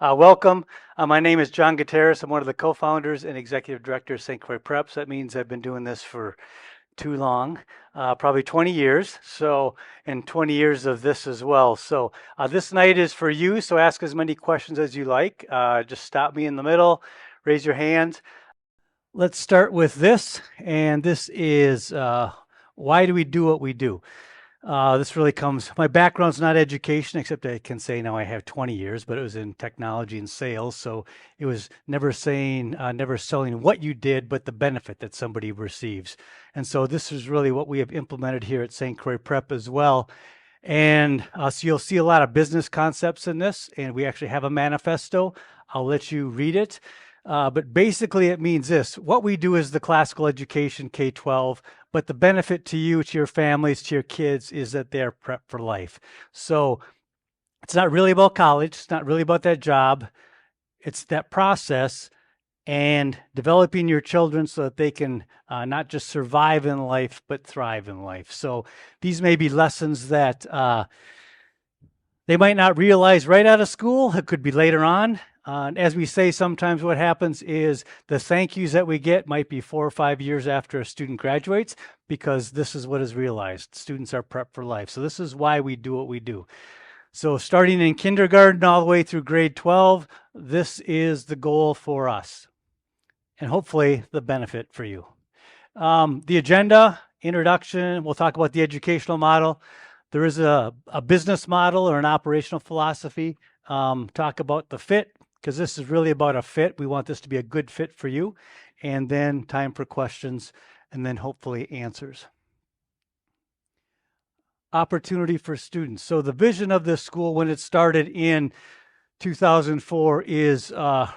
Welcome. My name is John Gutierrez. I'm one of the co-founders and executive director of St. Croix Prep. So that means I've been doing this for too long, probably 20 years. So, and 20 years of this as well. So this night is for you. So ask as many questions as you like. Just stop me in the middle, raise your hand. Let's start with this. And this is why do we do what we do? This really comes, my background's not education, except I can say now I have 20 years, but it was in technology and sales. So it was never selling what you did, but the benefit that somebody receives. And so this is really what we have implemented here at St. Croix Prep as well. And so you'll see a lot of business concepts in this, and we actually have a manifesto. I'll let you read it. But basically it means this: what we do is the classical education K-12, but the benefit to you, to your families, to your kids is that they're prepped for life. So it's not really about college. It's not really about that job. It's that process and developing your children so that they can not just survive in life, but thrive in life. So these may be lessons that they might not realize right out of school. It could be later on. As we say, sometimes what happens is the thank yous that we get might be 4 or 5 years after a student graduates, because this is what is realized. Students are prepped for life. So this is why we do what we do. So starting in kindergarten all the way through grade 12, this is the goal for us, and hopefully the benefit for you. The agenda, introduction, we'll talk about the educational model. There is a business model or an operational philosophy. Talk about the fit, because this is really about a fit. We want this to be a good fit for you. And then time for questions, and then hopefully answers. Opportunity for students. So the vision of this school when it started in 2004 is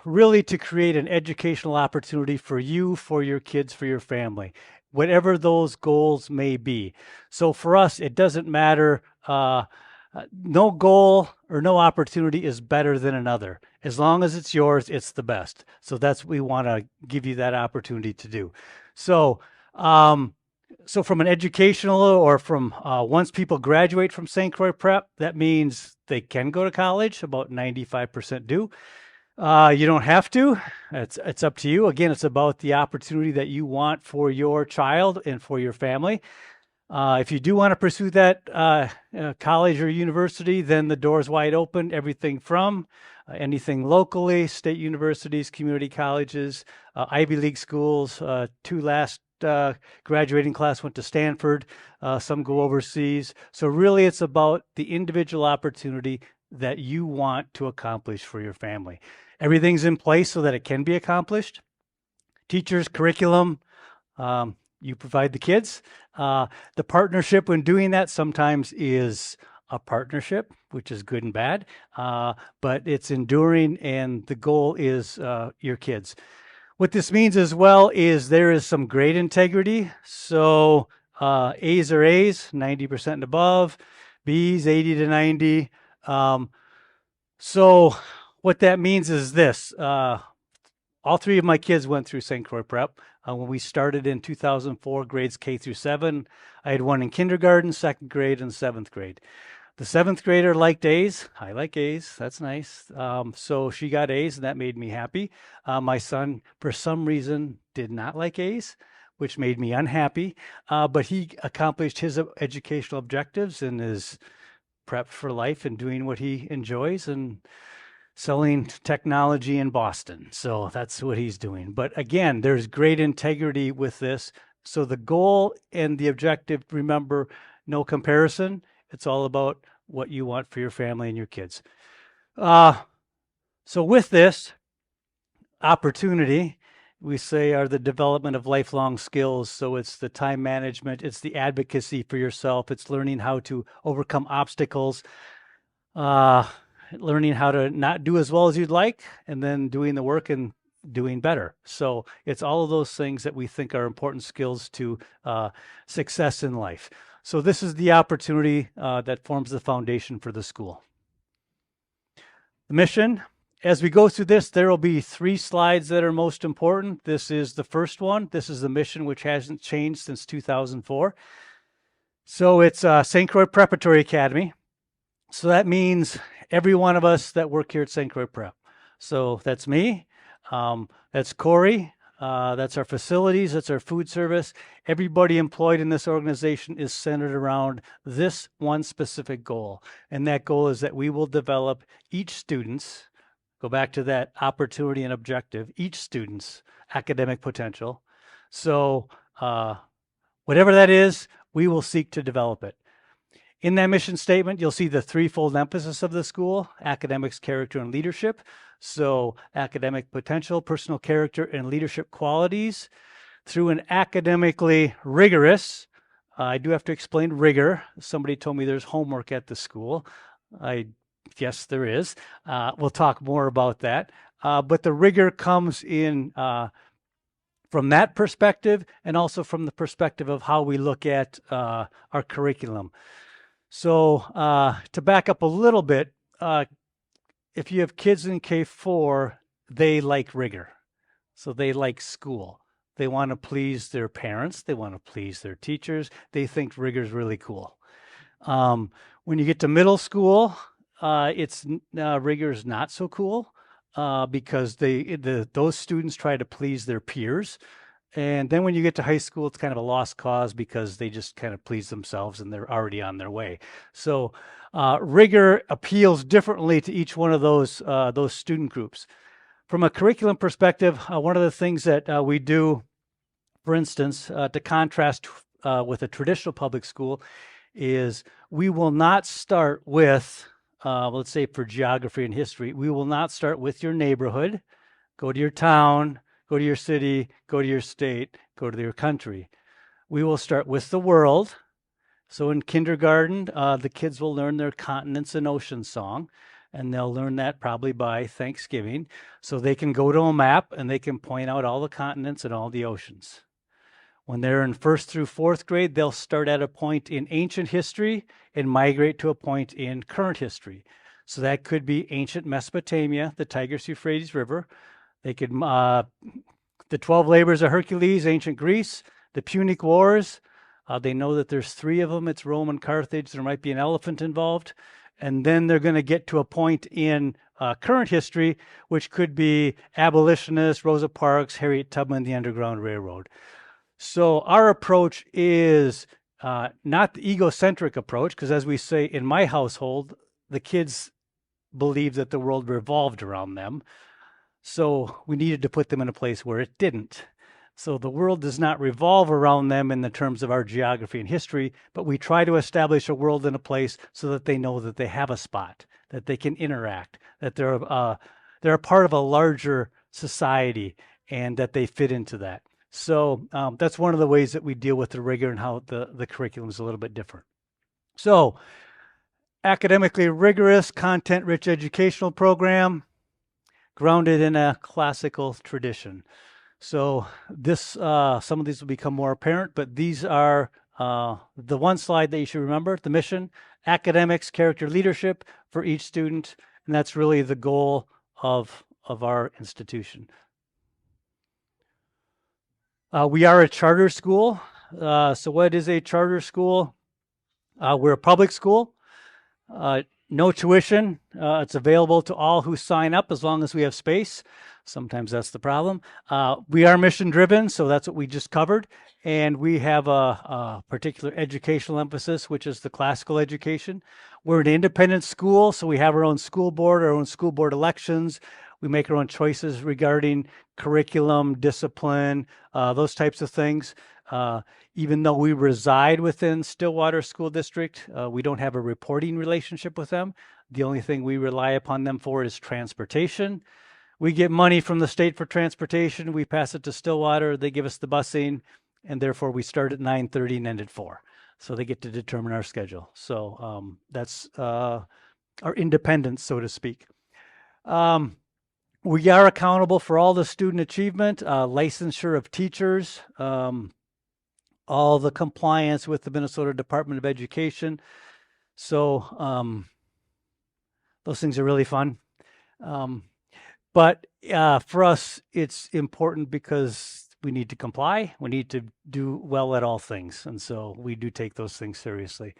really to create an educational opportunity for you, for your kids, for your family, whatever those goals may be. So for us, it doesn't matter. No goal or no opportunity is better than another. As long as it's yours, it's the best. So that's what we want to give you that opportunity to do. So, so from an educational or from once people graduate from St. Croix Prep, that means they can go to college. About 95% do. You don't have to. It's up to you. Again, it's about the opportunity that you want for your child and for your family. If you do want to pursue that college or university, then the door's wide open. Everything from anything locally, state universities, community colleges, Ivy League schools. 2 last graduating class went to Stanford. Some go overseas. So really it's about the individual opportunity that you want to accomplish for your family. Everything's in place so that it can be accomplished. Teachers, curriculum, you provide the kids. The partnership when doing that sometimes is a partnership, which is good and bad, but it's enduring, and the goal is your kids. What this means as well is there is some grade integrity. So A's are A's, 90% and above, B's 80 to 90. So what that means is this. All 3 of my kids went through St. Croix Prep. When we started in 2004, grades K through 7, I had one in kindergarten, 2nd grade, and 7th grade. The 7th grader liked A's. I like A's. That's nice. So she got A's, and that made me happy. My son, for some reason, did not like A's, which made me unhappy. But he accomplished his educational objectives and is prepped for life and doing what he enjoys and selling technology in Boston. So that's what he's doing. But again, there's great integrity with this. So the goal and the objective, remember, no comparison. It's all about what you want for your family and your kids. So with this opportunity, we say are the development of lifelong skills. So it's the time management, it's the advocacy for yourself, it's learning how to overcome obstacles, learning how to not do as well as you'd like, and then doing the work and doing better. So it's all of those things that we think are important skills to success in life. So this is the opportunity that forms the foundation for the school. The mission. As we go through this, there will be 3 slides that are most important. This is the first one. This is the mission, which hasn't changed since 2004. So it's St. Croix Preparatory Academy. So that means every one of us that work here at St. Croix Prep. So that's me. That's Corey. That's our facilities. That's our food service. Everybody employed in this organization is centered around this one specific goal. And that goal is that we will develop each student's, go back to that opportunity and objective, each student's academic potential. So whatever that is, we will seek to develop it. In that mission statement, you'll see the threefold emphasis of the school: academics, character, and leadership. So academic potential, personal character, and leadership qualities through an academically rigorous, I do have to explain rigor. Somebody told me there's homework at the school. Yes, there is. We'll talk more about that. But the rigor comes in from that perspective, and also from the perspective of how we look at our curriculum. So to back up a little bit, if you have kids in K4, they like rigor. So they like school. They want to please their parents. They want to please their teachers. They think rigor is really cool. When you get to middle school, rigor is not so cool because those students try to please their peers. And then when you get to high school, it's kind of a lost cause because they just kind of please themselves and they're already on their way. So rigor appeals differently to each one of those student groups. From a curriculum perspective, one of the things that we do, for instance, to contrast with a traditional public school, is we will not start with, let's say for geography and history, we will not start with your neighborhood, go to your town, go to your city, go to your state, go to your country. We will start with the world. So in kindergarten, the kids will learn their continents and oceans song, and they'll learn that probably by Thanksgiving. So they can go to a map and they can point out all the continents and all the oceans. When they're in 1st through 4th grade, they'll start at a point in ancient history and migrate to a point in current history. So that could be ancient Mesopotamia, the Tigris-Euphrates River. They could, the 12 labors of Hercules, ancient Greece, the Punic Wars. They know that there's 3 of them. It's Rome and Carthage. There might be an elephant involved. And then they're going to get to a point in current history, which could be abolitionists, Rosa Parks, Harriet Tubman, the Underground Railroad. So our approach is not the egocentric approach, because as we say in my household, the kids believed that the world revolved around them. So we needed to put them in a place where it didn't. So the world does not revolve around them in the terms of our geography and history, but we try to establish a world in a place so that they know that they have a spot, that they can interact, that they're a part of a larger society, and that they fit into that. So that's one of the ways that we deal with the rigor and how the curriculum is a little bit different. So academically rigorous, content-rich educational program, grounded in a classical tradition. So this, some of these will become more apparent, but these are the one slide that you should remember: the mission, academics, character, leadership for each student, and that's really the goal of our institution. We are a charter school. So what is a charter school? We're a public school. No tuition. It's available to all who sign up as long as we have space. Sometimes that's the problem. We are mission driven, so that's what we just covered. And we have a particular educational emphasis, which is the classical education. We're an independent school, so we have our own school board, our own school board elections. We make our own choices regarding curriculum, discipline, those types of things. Even though we reside within Stillwater School District, we don't have a reporting relationship with them. The only thing we rely upon them for is transportation. We get money from the state for transportation. We pass it to Stillwater. They give us the busing, and therefore we start at 9:30 and end at 4. So they get to determine our schedule. So that's our independence, so to speak. We are accountable for all the student achievement, licensure of teachers, all the compliance with the Minnesota Department of Education. So those things are really fun. But for us, it's important because we need to comply. We need to do well at all things. And so we do take those things seriously.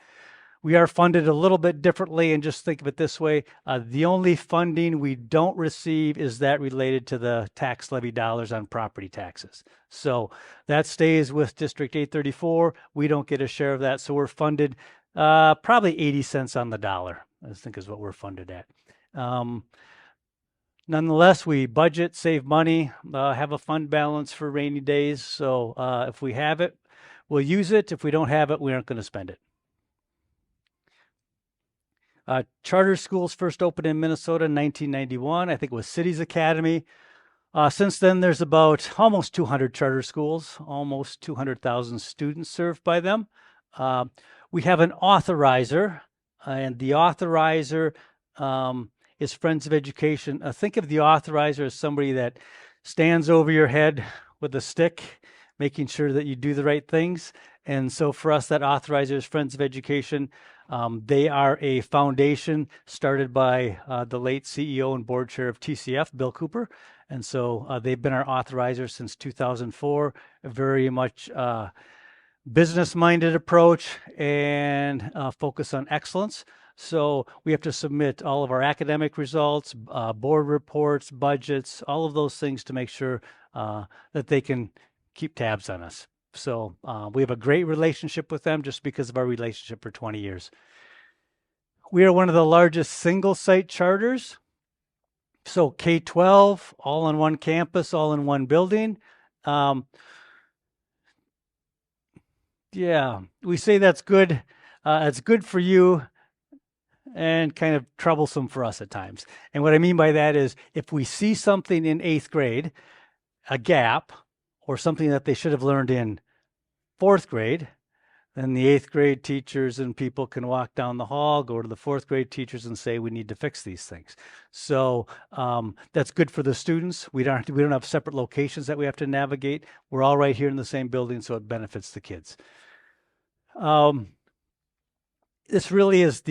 We are funded a little bit differently, and just think of it this way. The only funding we don't receive is that related to the tax levy dollars on property taxes. So that stays with District 834. We don't get a share of that. So we're funded probably 80 cents on the dollar, I think is what we're funded at. Nonetheless, we budget, save money, have a fund balance for rainy days. So if we have it, we'll use it. If we don't have it, we aren't going to spend it. Charter schools first opened in Minnesota in 1991. I think it was Cities Academy. Since then, there's about almost 200 charter schools, almost 200,000 students served by them. We have an authorizer, and the authorizer is Friends of Education. Think of the authorizer as somebody that stands over your head with a stick, making sure that you do the right things. And so for us, that authorizer is Friends of Education. They are a foundation started by the late CEO and board chair of TCF, Bill Cooper. And so they've been our authorizer since 2004, a very much business-minded approach and focus on excellence. So we have to submit all of our academic results, board reports, budgets, all of those things to make sure that they can keep tabs on us. So we have a great relationship with them just because of our relationship for 20 years. We are one of the largest single site charters. So K-12, all on one campus, all in one building. Yeah, we say that's good. It's good for you and kind of troublesome for us at times. And what I mean by that is if we see something in 8th grade, a gap, or something that they should have learned in 4th grade, then the 8th grade teachers and people can walk down the hall, go to the 4th grade teachers and say, we need to fix these things. So that's good for the students. We don't have separate locations that we have to navigate. We're all right here in the same building, so it benefits the kids. This really is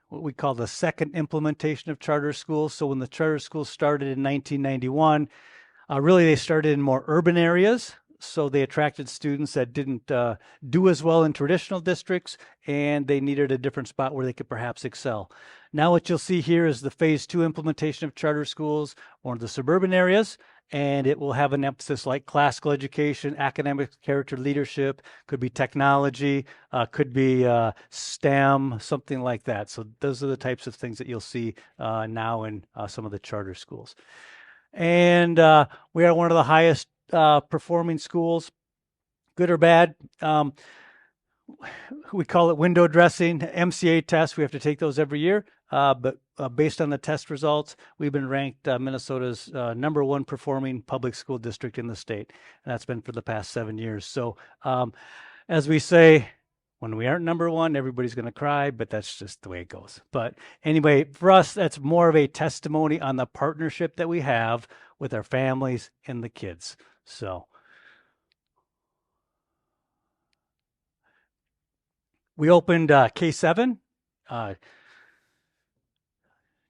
what we call the second implementation of charter schools. So when the charter schools started in 1991, really they started in more urban areas. So they attracted students that didn't do as well in traditional districts, and they needed a different spot where they could perhaps excel. Now what you'll see here is the phase 2 implementation of charter schools or the suburban areas, and it will have an emphasis like classical education, academic character leadership, could be technology, could be STEM, something like that. So those are the types of things that you'll see now in some of the charter schools. And we are one of the highest performing schools, good or bad. We call it window dressing, MCA tests. We have to take those every year. But based on the test results, we've been ranked Minnesota's #1 performing public school district in the state. And that's been for the past 7 years. So as we say, when we aren't #1, everybody's going to cry, but that's just the way it goes. But anyway, for us, that's more of a testimony on the partnership that we have with our families and the kids. So we opened K-7,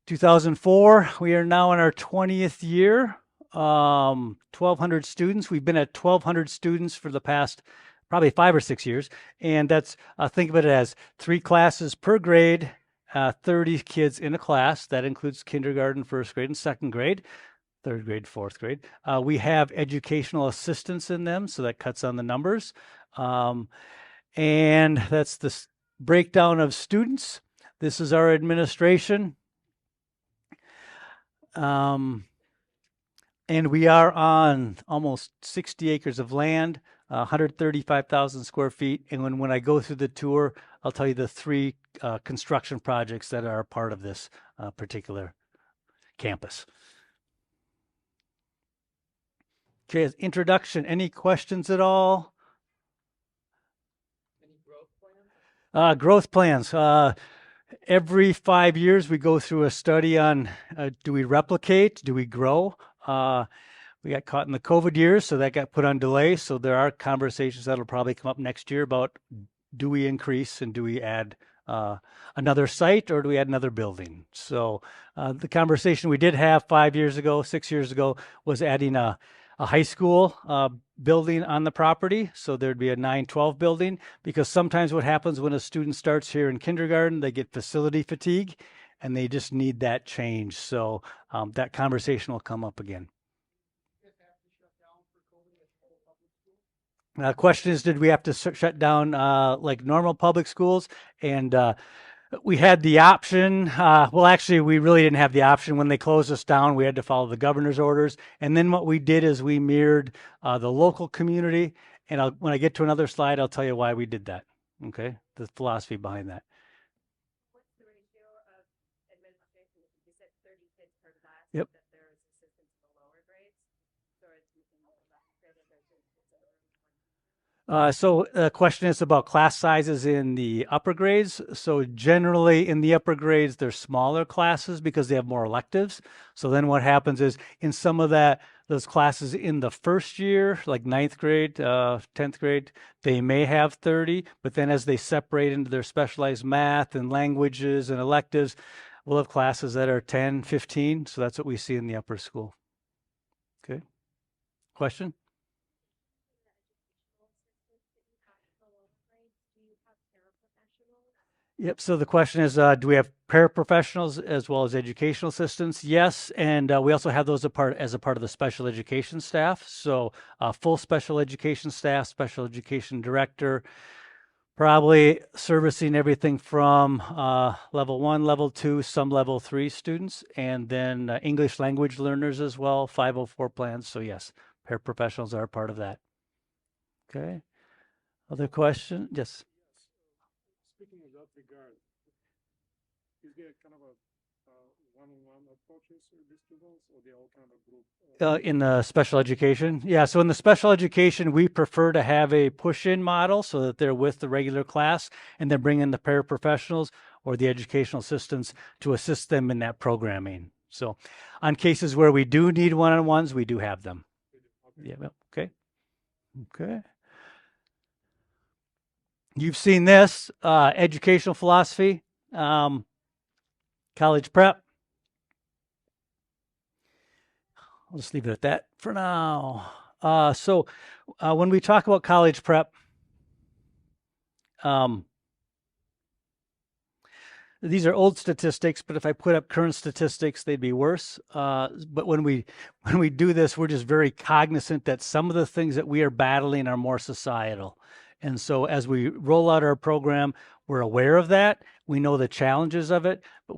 2004. We are now in our 20th year, 1,200 students. We've been at 1,200 students for the past probably 5 or 6 years. And that's, think of it as 3 classes per grade, 30 kids in a class. That includes kindergarten, 1st grade, and 2nd grade. 3rd grade, 4th grade. We have educational assistants in them, so that cuts on the numbers. And that's the breakdown of students. This is our administration. And we are on almost 60 acres of land, 135,000 square feet. And when I go through the tour, I'll tell you the 3 construction projects that are a part of this particular campus. Okay, introduction. Any questions at all? Any growth plans? Growth plans. Every 5 years, we go through a study on do we replicate? Do we grow? We got caught in the COVID years, so that got put on delay. So there are conversations that'll probably come up next year about do we increase and do we add another site or do we add another building? So the conversation we did have 5 years ago, 6 years ago, was adding a a high school building on the property. So there'd be a 9-12 building, because sometimes what happens when a student starts here in kindergarten, they get facility fatigue and they just need that change. So that conversation will come up again. Question is, did we have to shut down like normal public schools? And we had the option. Well, actually, we really didn't have the option. When they closed us down, we had to follow the governor's orders. And then what we did is we mirrored the local community. And when I get to another slide, I'll tell you why we did that. Okay, the philosophy behind that. What's the ratio of administration? You said 30 kids per class. Yep. That there is assistance in the lower grades. So it's So the question is about class sizes in the upper grades. So generally in the upper grades, they're smaller classes because they have more electives. So then what happens is in some of those classes in the first year, like 9th grade, 10th grade, they may have 30, but then as they separate into their specialized math and languages and electives, we'll have classes that are 10, 15. So that's what we see in the upper school. Okay. Question? Yep. So the question is, do we have paraprofessionals as well as educational assistants? Yes, and we also have those as a part of the special education staff. So full special education staff, special education director, probably servicing everything from level 1, level 2, some level 3 students, and then English language learners as well, 504 plans. So yes, paraprofessionals are a part of that. Okay. Other question? Yes. Speaking of that regard, is there kind of a one-on-one approaches with the students, or they all kind of a group? In the special education? Yeah, so in the special education, we prefer to have a push-in model so that they're with the regular class and then bring in the paraprofessionals or the educational assistants to assist them in that programming. So on cases where we do need one-on-ones, we do have them. Okay. Yeah, okay. Okay. You've seen this, educational philosophy, college prep. I'll just leave it at that for now. So when we talk about college prep, these are old statistics, but if I put up current statistics, they'd be worse. But when we do this, we're just very cognizant that some of the things that we are battling are more societal. And so as we roll out our program, we're aware of that. We know the challenges of it, but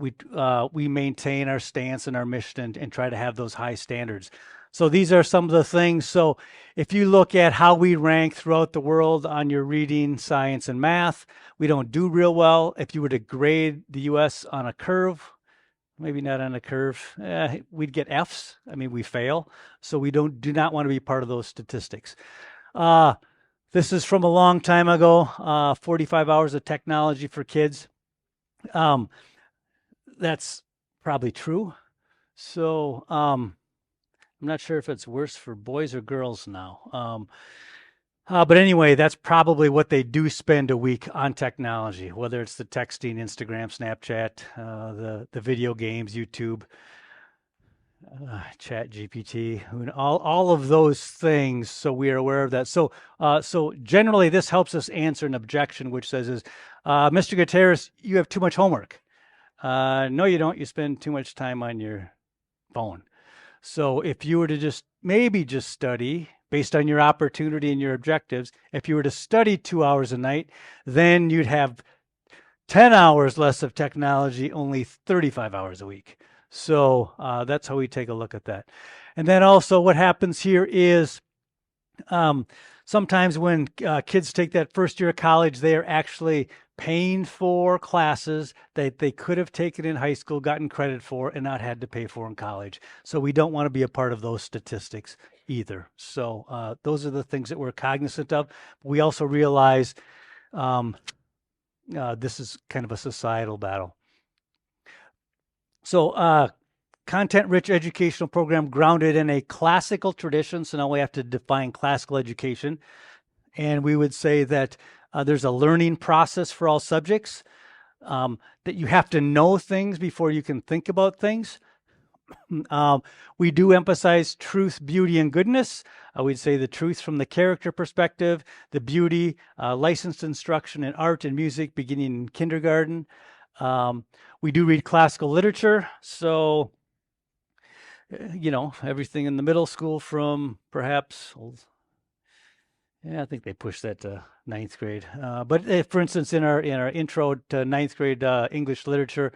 we maintain our stance and our mission and try to have those high standards. So these are some of the things. So if you look at how we rank throughout the world on your reading, science, and math, we don't do real well. If you were to grade the U.S. on a curve, maybe not on a curve, we'd get Fs. I mean, we fail. So we do not want to be part of those statistics. This is from a long time ago, 45 hours of technology for kids. That's probably true. So I'm not sure if it's worse for boys or girls now. But anyway, that's probably what they do spend a week on technology, whether it's the texting, Instagram, Snapchat, the video games, YouTube, Chat GPT, all of those things. So we are aware of that. So generally, this helps us answer an objection, which says, Mr. Gutierrez, you have too much homework. No, you don't. You spend too much time on your phone. So if you were to maybe just study based on your opportunity and your objectives, if you were to study 2 hours a night, then you'd have 10 hours less of technology, only 35 hours a week. So that's how we take a look at that. And then also what happens here is sometimes when kids take that first year of college, they are actually paying for classes that they could have taken in high school, gotten credit for, and not had to pay for in college. So we don't want to be a part of those statistics either. So those are the things that we're cognizant of. We also realize this is kind of a societal battle. So content-rich educational program grounded in a classical tradition. So now we have to define classical education. And we would say that there's a learning process for all subjects, that you have to know things before you can think about things. We do emphasize truth, beauty, and goodness. We'd say the truth from the character perspective, the beauty, licensed instruction in art and music beginning in kindergarten. We do read classical literature, so everything in the middle school from perhaps, yeah, I think they pushed that to ninth grade. But for instance, in our intro to ninth grade English literature,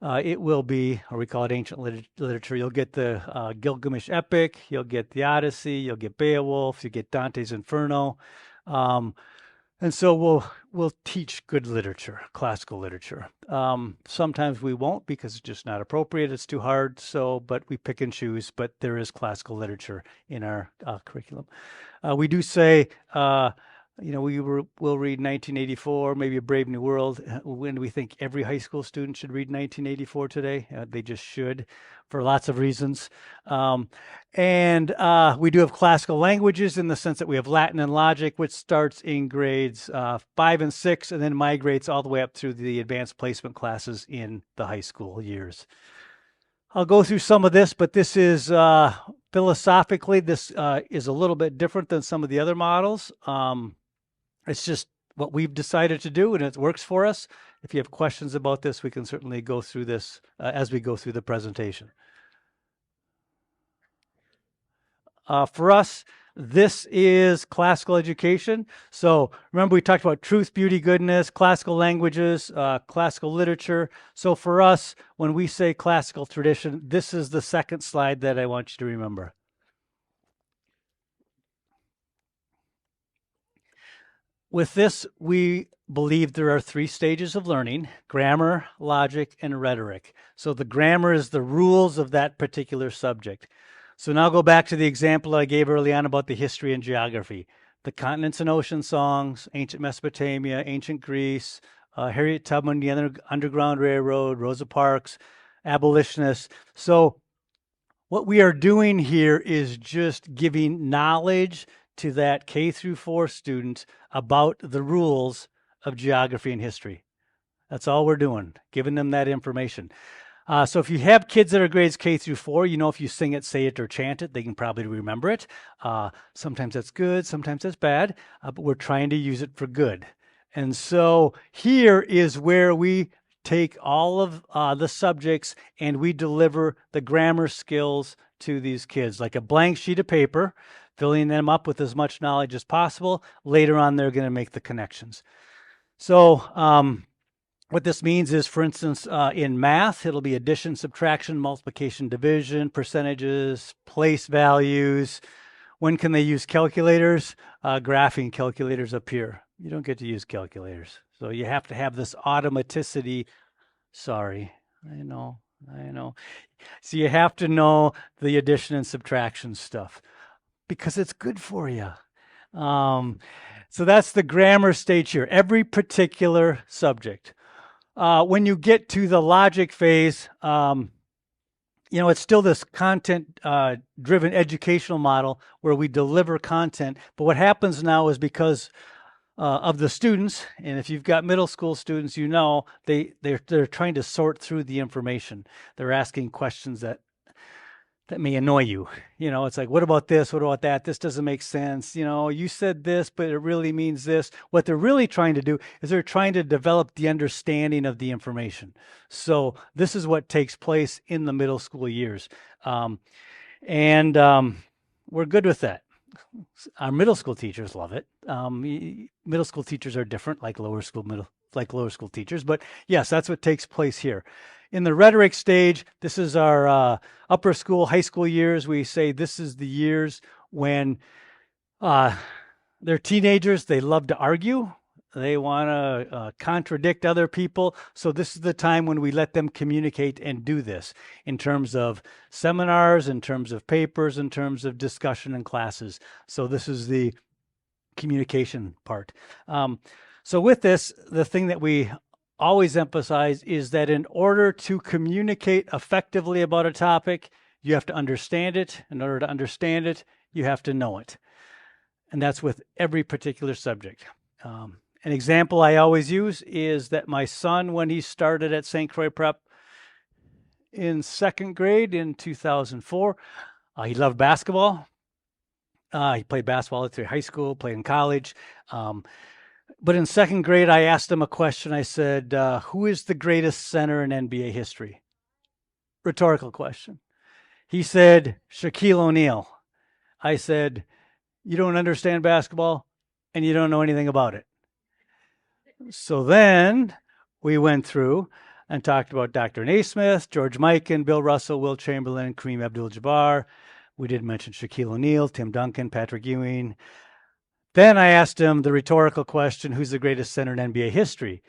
it will be, or we call it ancient literature. You'll get the Gilgamesh epic, you'll get the Odyssey, you'll get Beowulf, you get Dante's Inferno, and so we'll teach good literature, classical literature. Sometimes we won't because it's just not appropriate. It's too hard. But we pick and choose. But there is classical literature in our curriculum. We do say, we'll read 1984, maybe A Brave New World. When we think every high school student should read 1984 today, they just should, for lots of reasons. And we do have classical languages in the sense that we have Latin and logic, which starts in grades 5 and 6, and then migrates all the way up through the advanced placement classes in the high school years. I'll go through some of this, but this is philosophically, this is a little bit different than some of the other models. It's just what we've decided to do, and it works for us. If you have questions about this, we can certainly go through this as we go through the presentation. For us, this is classical education. So remember, we talked about truth, beauty, goodness, classical languages, classical literature. So for us, when we say classical tradition, this is the second slide that I want you to remember. With this, we believe there are 3 stages of learning: grammar, logic, and rhetoric. So the grammar is the rules of that particular subject. So now go back to the example I gave early on about the history and geography. The continents and ocean songs, ancient Mesopotamia, ancient Greece, Harriet Tubman, the Underground Railroad, Rosa Parks, abolitionists. So what we are doing here is just giving knowledge to that K through 4 student about the rules of geography and history. That's all we're doing, giving them that information. So if you have kids that are grades K through 4, if you sing it, say it, or chant it, they can probably remember it. Sometimes that's good, sometimes that's bad, but we're trying to use it for good. And so here is where we take all of the subjects and we deliver the grammar skills to these kids, like a blank sheet of paper, filling them up with as much knowledge as possible. Later on, they're going to make the connections. So what this means is, for instance, in math, it'll be addition, subtraction, multiplication, division, percentages, place values. When can they use calculators? Graphing calculators up here. You don't get to use calculators. So you have to have this automaticity. Sorry, I know. So you have to know the addition and subtraction stuff because it's good for you. So that's the grammar stage here, every particular subject. When you get to the logic phase, it's still this content-driven educational model where we deliver content. But what happens now is because of the students, and if you've got middle school students, they're trying to sort through the information. They're asking questions that may annoy you. It's like, what about this? What about that? This doesn't make sense. You said this, but it really means this. What they're really trying to do is they're trying to develop the understanding of the information. So this is what takes place in the middle school years. And we're good with that. Our middle school teachers love it. Middle school teachers are different, like lower school teachers. But yes, that's what takes place here. In the rhetoric stage, this is our upper school, high school years. We say this is the years when they're teenagers. They love to argue. They want to contradict other people. So this is the time when we let them communicate and do this in terms of seminars, in terms of papers, in terms of discussion in classes. So this is the communication part. So with this, the thing that we always emphasize is that in order to communicate effectively about a topic, you have to understand it. In order to understand it, you have to know it. And that's with every particular subject. An example I always use is that my son, when he started at St. Croix Prep, in second grade in 2004. He loved basketball. He played basketball through high school, played in college. But in second grade, I asked him a question. I said, who is the greatest center in NBA history? Rhetorical question. He said, Shaquille O'Neal. I said, you don't understand basketball and you don't know anything about it. So then we went through and talked about Dr. Naismith, George Mikan, Bill Russell, Will Chamberlain, Kareem Abdul-Jabbar. We did mention Shaquille O'Neal, Tim Duncan, Patrick Ewing. Then I asked him the rhetorical question, who's the greatest center in NBA history?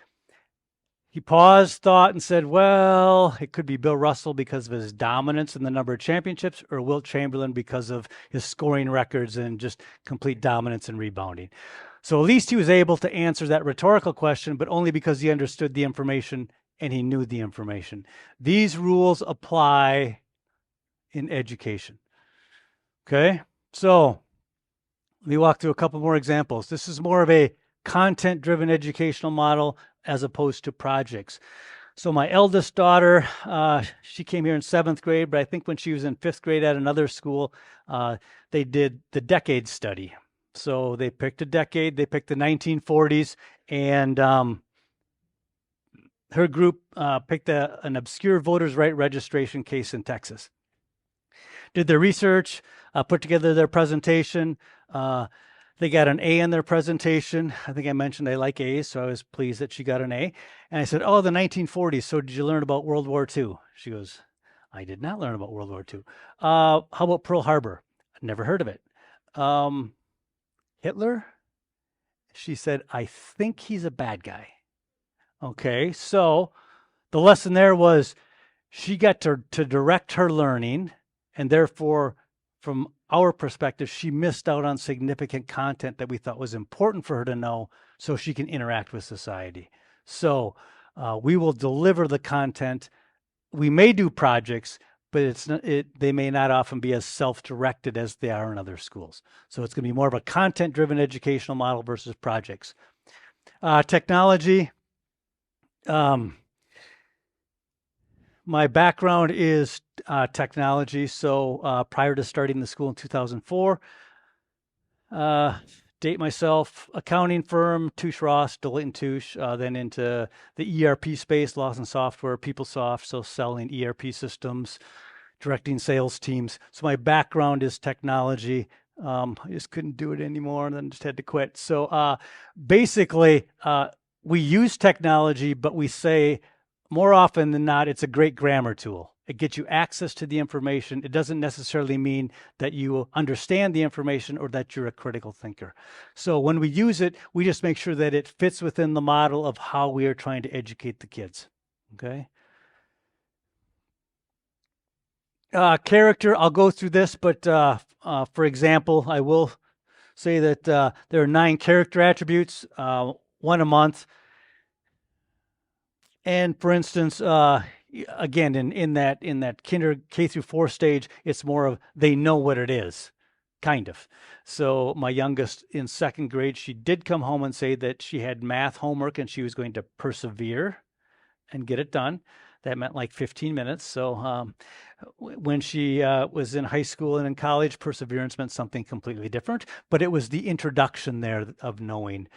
He paused, thought, and said, well, it could be Bill Russell because of his dominance in the number of championships, or Wilt Chamberlain because of his scoring records and just complete dominance in rebounding. So at least he was able to answer that rhetorical question, but only because he understood the information and he knew the information. These rules apply in education. Okay, so let me walk through a couple more examples. This is more of a content-driven educational model as opposed to projects. So my eldest daughter, she came here in 7th grade, but I think when she was in 5th grade at another school, they did the decade study. So they picked a decade, they picked the 1940s, and her group picked an obscure voters' right registration case in Texas. Did their research, put together their presentation. They got an A in their presentation. I think I mentioned I like A's, so I was pleased that she got an A. And I said, oh, the 1940s. So did you learn about World War II? She goes, I did not learn about World War II. How about Pearl Harbor? Never heard of it. Hitler? She said, I think he's a bad guy. Okay, so the lesson there was she got to direct her learning, and therefore, from our perspective, she missed out on significant content that we thought was important for her to know so she can interact with society. So we will deliver the content. We may do projects, but they may not often be as self-directed as they are in other schools. So it's going to be more of a content-driven educational model versus projects. Technology. My background is technology. So prior to starting the school in 2004, date myself, accounting firm, Touche Ross, Deloitte & Touche, then into the ERP space, Lawson Software, PeopleSoft, so selling ERP systems, directing sales teams. So my background is technology. I just couldn't do it anymore and then just had to quit. So basically, we use technology, but we say more often than not, it's a great grammar tool. It gets you access to the information. It doesn't necessarily mean that you understand the information or that you're a critical thinker. So when we use it, we just make sure that it fits within the model of how we are trying to educate the kids. Okay. Character, I'll go through this, but for example, I will say that there are 9 character attributes, 1 a month. And for instance, again, in that K through 4 stage, it's more of they know what it is, kind of. So my youngest in 2nd grade, she did come home and say that she had math homework and she was going to persevere and get it done. That meant like 15 minutes. So when she was in high school and in college, perseverance meant something completely different. But it was the introduction there of knowing.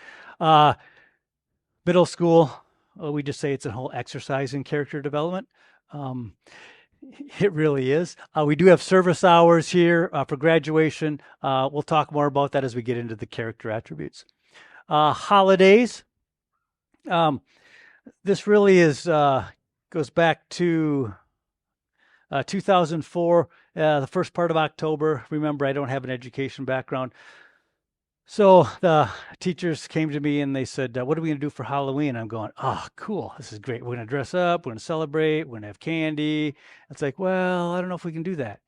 Middle school, we just say it's a whole exercise in character development. It really is. We do have service hours here for graduation. We'll talk more about that as we get into the character attributes. Holidays. This really is goes back to 2004, the first part of October. Remember, I don't have an education background. So the teachers came to me and they said, what are we going to do for Halloween? I'm going, oh, cool. This is great. We're going to dress up. We're going to celebrate. We're going to have candy. It's like, well, I don't know if we can do that.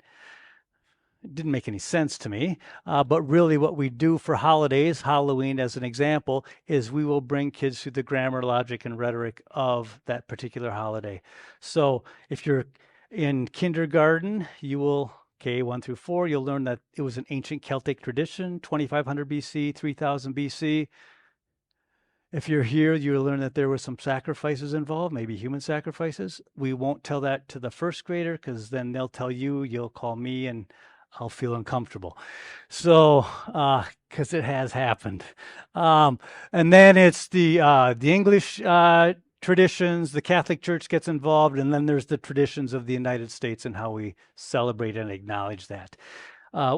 It didn't make any sense to me. But really what we do for holidays, Halloween as an example, is we will bring kids through the grammar, logic, and rhetoric of that particular holiday. So if you're in kindergarten, you will K1 through 4, you'll learn that it was an ancient Celtic tradition, 2500 BC, 3000 BC. If you're here, you'll learn that there were some sacrifices involved, maybe human sacrifices. We won't tell that to the first grader because then they'll tell you, you'll call me, and I'll feel uncomfortable. So, because it has happened. And then it's the English traditions. The Catholic Church gets involved, and then there's the traditions of the United States and how we celebrate and acknowledge that.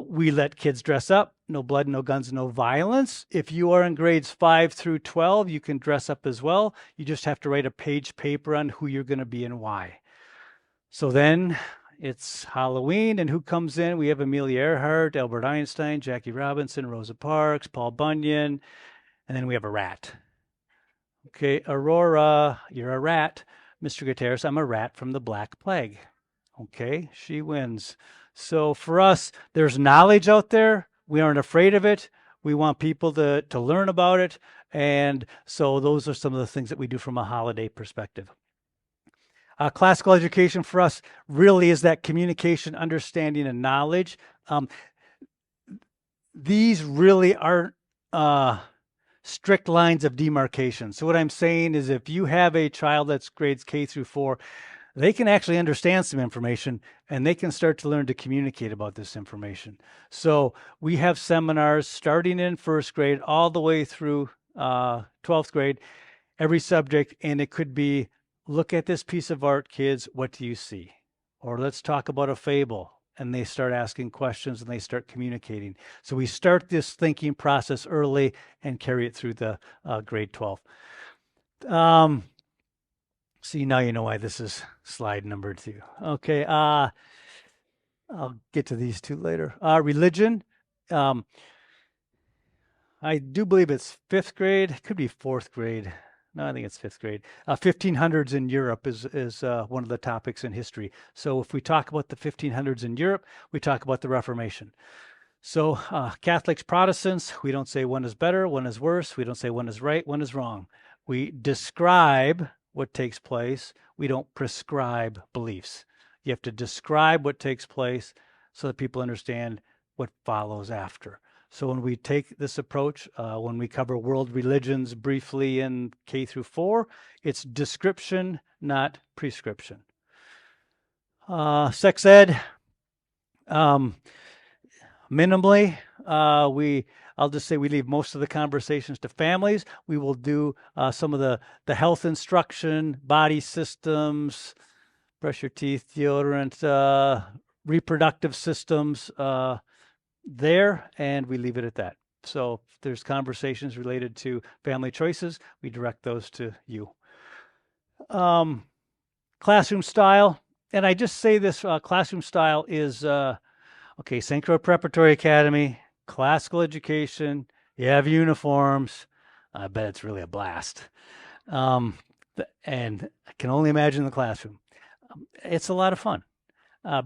We let kids dress up, no blood, no guns, no violence. If you are in grades 5 through 12, you can dress up as well. You just have to write a page paper on who you're going to be and why. So then it's Halloween, and who comes in? We have Amelia Earhart, Albert Einstein, Jackie Robinson, Rosa Parks, Paul Bunyan, and then we have a rat. Okay, Aurora, you're a rat. Mr. Gutierrez, I'm a rat from the Black Plague. Okay, she wins. So for us, there's knowledge out there. We aren't afraid of it. We want people to learn about it. And so those are some of the things that we do from a holiday perspective. Classical education for us really is that communication, understanding, and knowledge. These really aren't strict lines of demarcation. So what I'm saying is if you have a child that's grades K through 4, they can actually understand some information and they can start to learn to communicate about this information. So we have seminars starting in first grade all the way through 12th grade, every subject, and it could be, look at this piece of art, kids, what do you see? Or let's talk about a fable. And they start asking questions and they start communicating. So we start this thinking process early and carry it through the grade 12. See, now you know why this is slide number 2. Okay, I'll get to these two later. Religion. I do believe it's 5th grade. It could be 4th grade. No, I think it's 5th grade. 1500s in Europe is one of the topics in history. So if we talk about the 1500s in Europe, we talk about the Reformation. So Catholics, Protestants, we don't say one is better, one is worse. We don't say one is right, one is wrong. We describe what takes place. We don't prescribe beliefs. You have to describe what takes place so that people understand what follows after. So when we take this approach, when we cover world religions briefly in K through 4, it's description, not prescription. Sex ed, minimally, I'll just say we leave most of the conversations to families. We will do some of the health instruction, body systems, brush your teeth, deodorant, reproductive systems, there, and we leave it at that. So if there's conversations related to family choices, we direct those to you. Classroom style, and I just say this, classroom style is, okay, St. Croix Preparatory Academy, classical education, you have uniforms. I bet it's really a blast. And I can only imagine the classroom. It's a lot of fun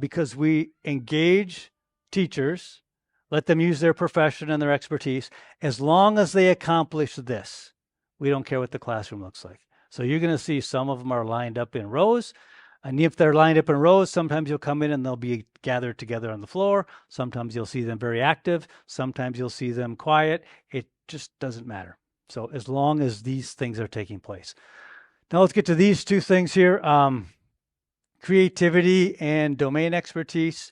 because we engage teachers, let them use their profession and their expertise. As long as they accomplish this, we don't care what the classroom looks like. So you're going to see some of them are lined up in rows. And if they're lined up in rows, sometimes you'll come in and they'll be gathered together on the floor. Sometimes you'll see them very active. Sometimes you'll see them quiet. It just doesn't matter. So as long as these things are taking place. Now let's get to these two things here. Creativity and domain expertise.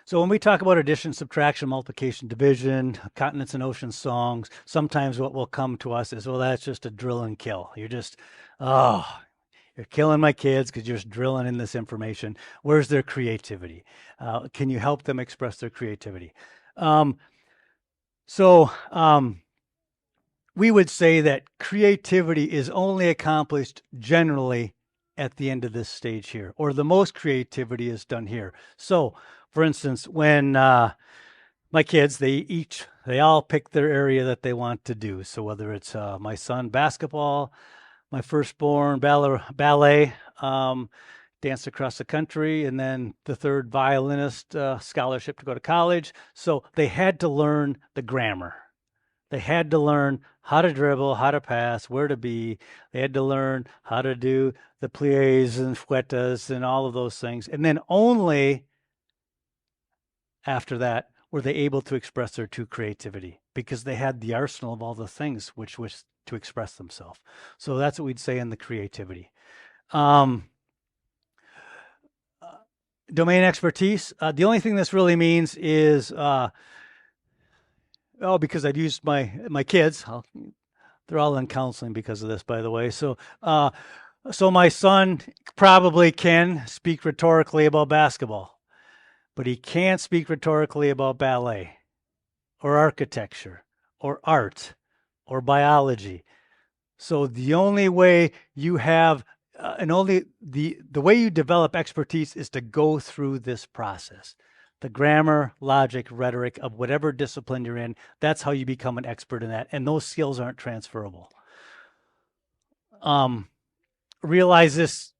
So when we talk about addition, subtraction, multiplication, division, continents and oceans songs, sometimes what will come to us is, well, that's just a drill and kill. You're just, you're killing my kids because you're just drilling in this information. Where's their creativity? Can you help them express their creativity? We would say that creativity is only accomplished generally at the end of this stage here, or the most creativity is done here. So for instance, when my kids, they all pick their area that they want to do. So whether it's my son, basketball, my firstborn, ballet, danced across the country, and then the third violinist, scholarship to go to college. So they had to learn the grammar. They had to learn how to dribble, how to pass, where to be. They had to learn how to do the plies and fouettas and all of those things. And then only after that were they able to express their true creativity because they had the arsenal of all the things which was to express themselves. So that's what we'd say in the creativity. Domain expertise. The only thing this really means is, because I've used my kids. They're all in counseling because of this, by the way. So my son probably can speak rhetorically about basketball, but he can't speak rhetorically about ballet or architecture or art or biology. So the only way you have and only the way you develop expertise is to go through this process. The grammar, logic, rhetoric of whatever discipline you're in, that's how you become an expert in that. And those skills aren't transferable. Realize this,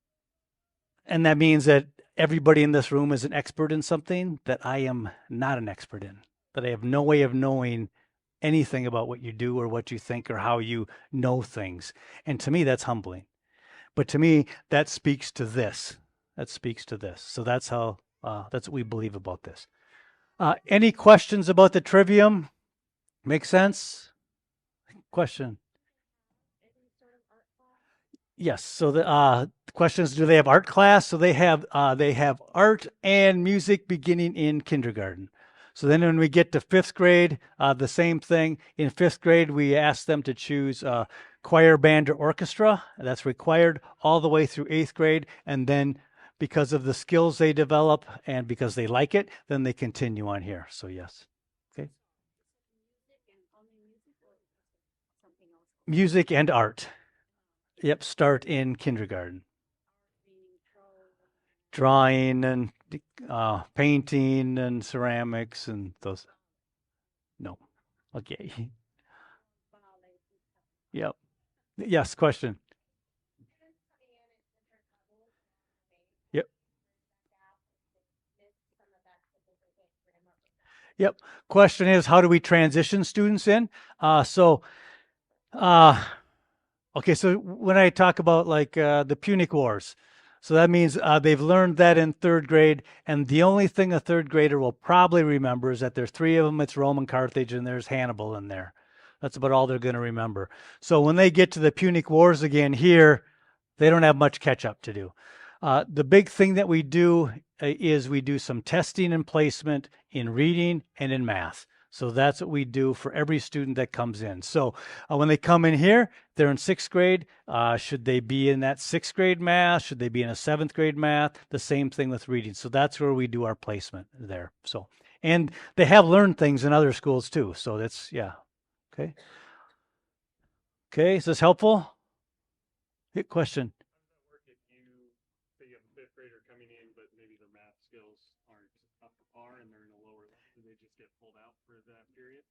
and that means that everybody in this room is an expert in something that I am not an expert in, that I have no way of knowing anything about what you do or what you think or how you know things. And to me, that's humbling. But to me, that speaks to this. That speaks to this. So that's how, that's what we believe about this. Any questions about the trivium? Make sense? Question. Yes. So the question is, do they have art class? So they have art and music beginning in kindergarten. So then when we get to fifth grade, the same thing. In fifth grade, we ask them to choose choir, band, or orchestra. That's required all the way through eighth grade. And then because of the skills they develop and because they like it, then they continue on here. So yes. Okay. Music and art. Yep, start in kindergarten. Drawing and painting and ceramics and those. No. Okay. Yep. Yes, question. Yep. Yep. Question is, how do we transition students in? Okay, so when I talk about like the Punic Wars, so that means they've learned that in third grade, and the only thing a third grader will probably remember is that there's three of them. It's Rome and Carthage, and there's Hannibal in there. That's about all they're going to remember. So when they get to the Punic Wars again here, they don't have much catch up to do. The big thing that we do is we do some testing and placement in reading and in math. So that's what we do for every student that comes in. So when they come in here, they're in sixth grade. Should they be in that sixth grade math? Should they be in a seventh grade math? The same thing with reading. So that's where we do our placement there. So, and they have learned things in other schools too. So that's, yeah. Okay. Okay. Is this helpful? Good question.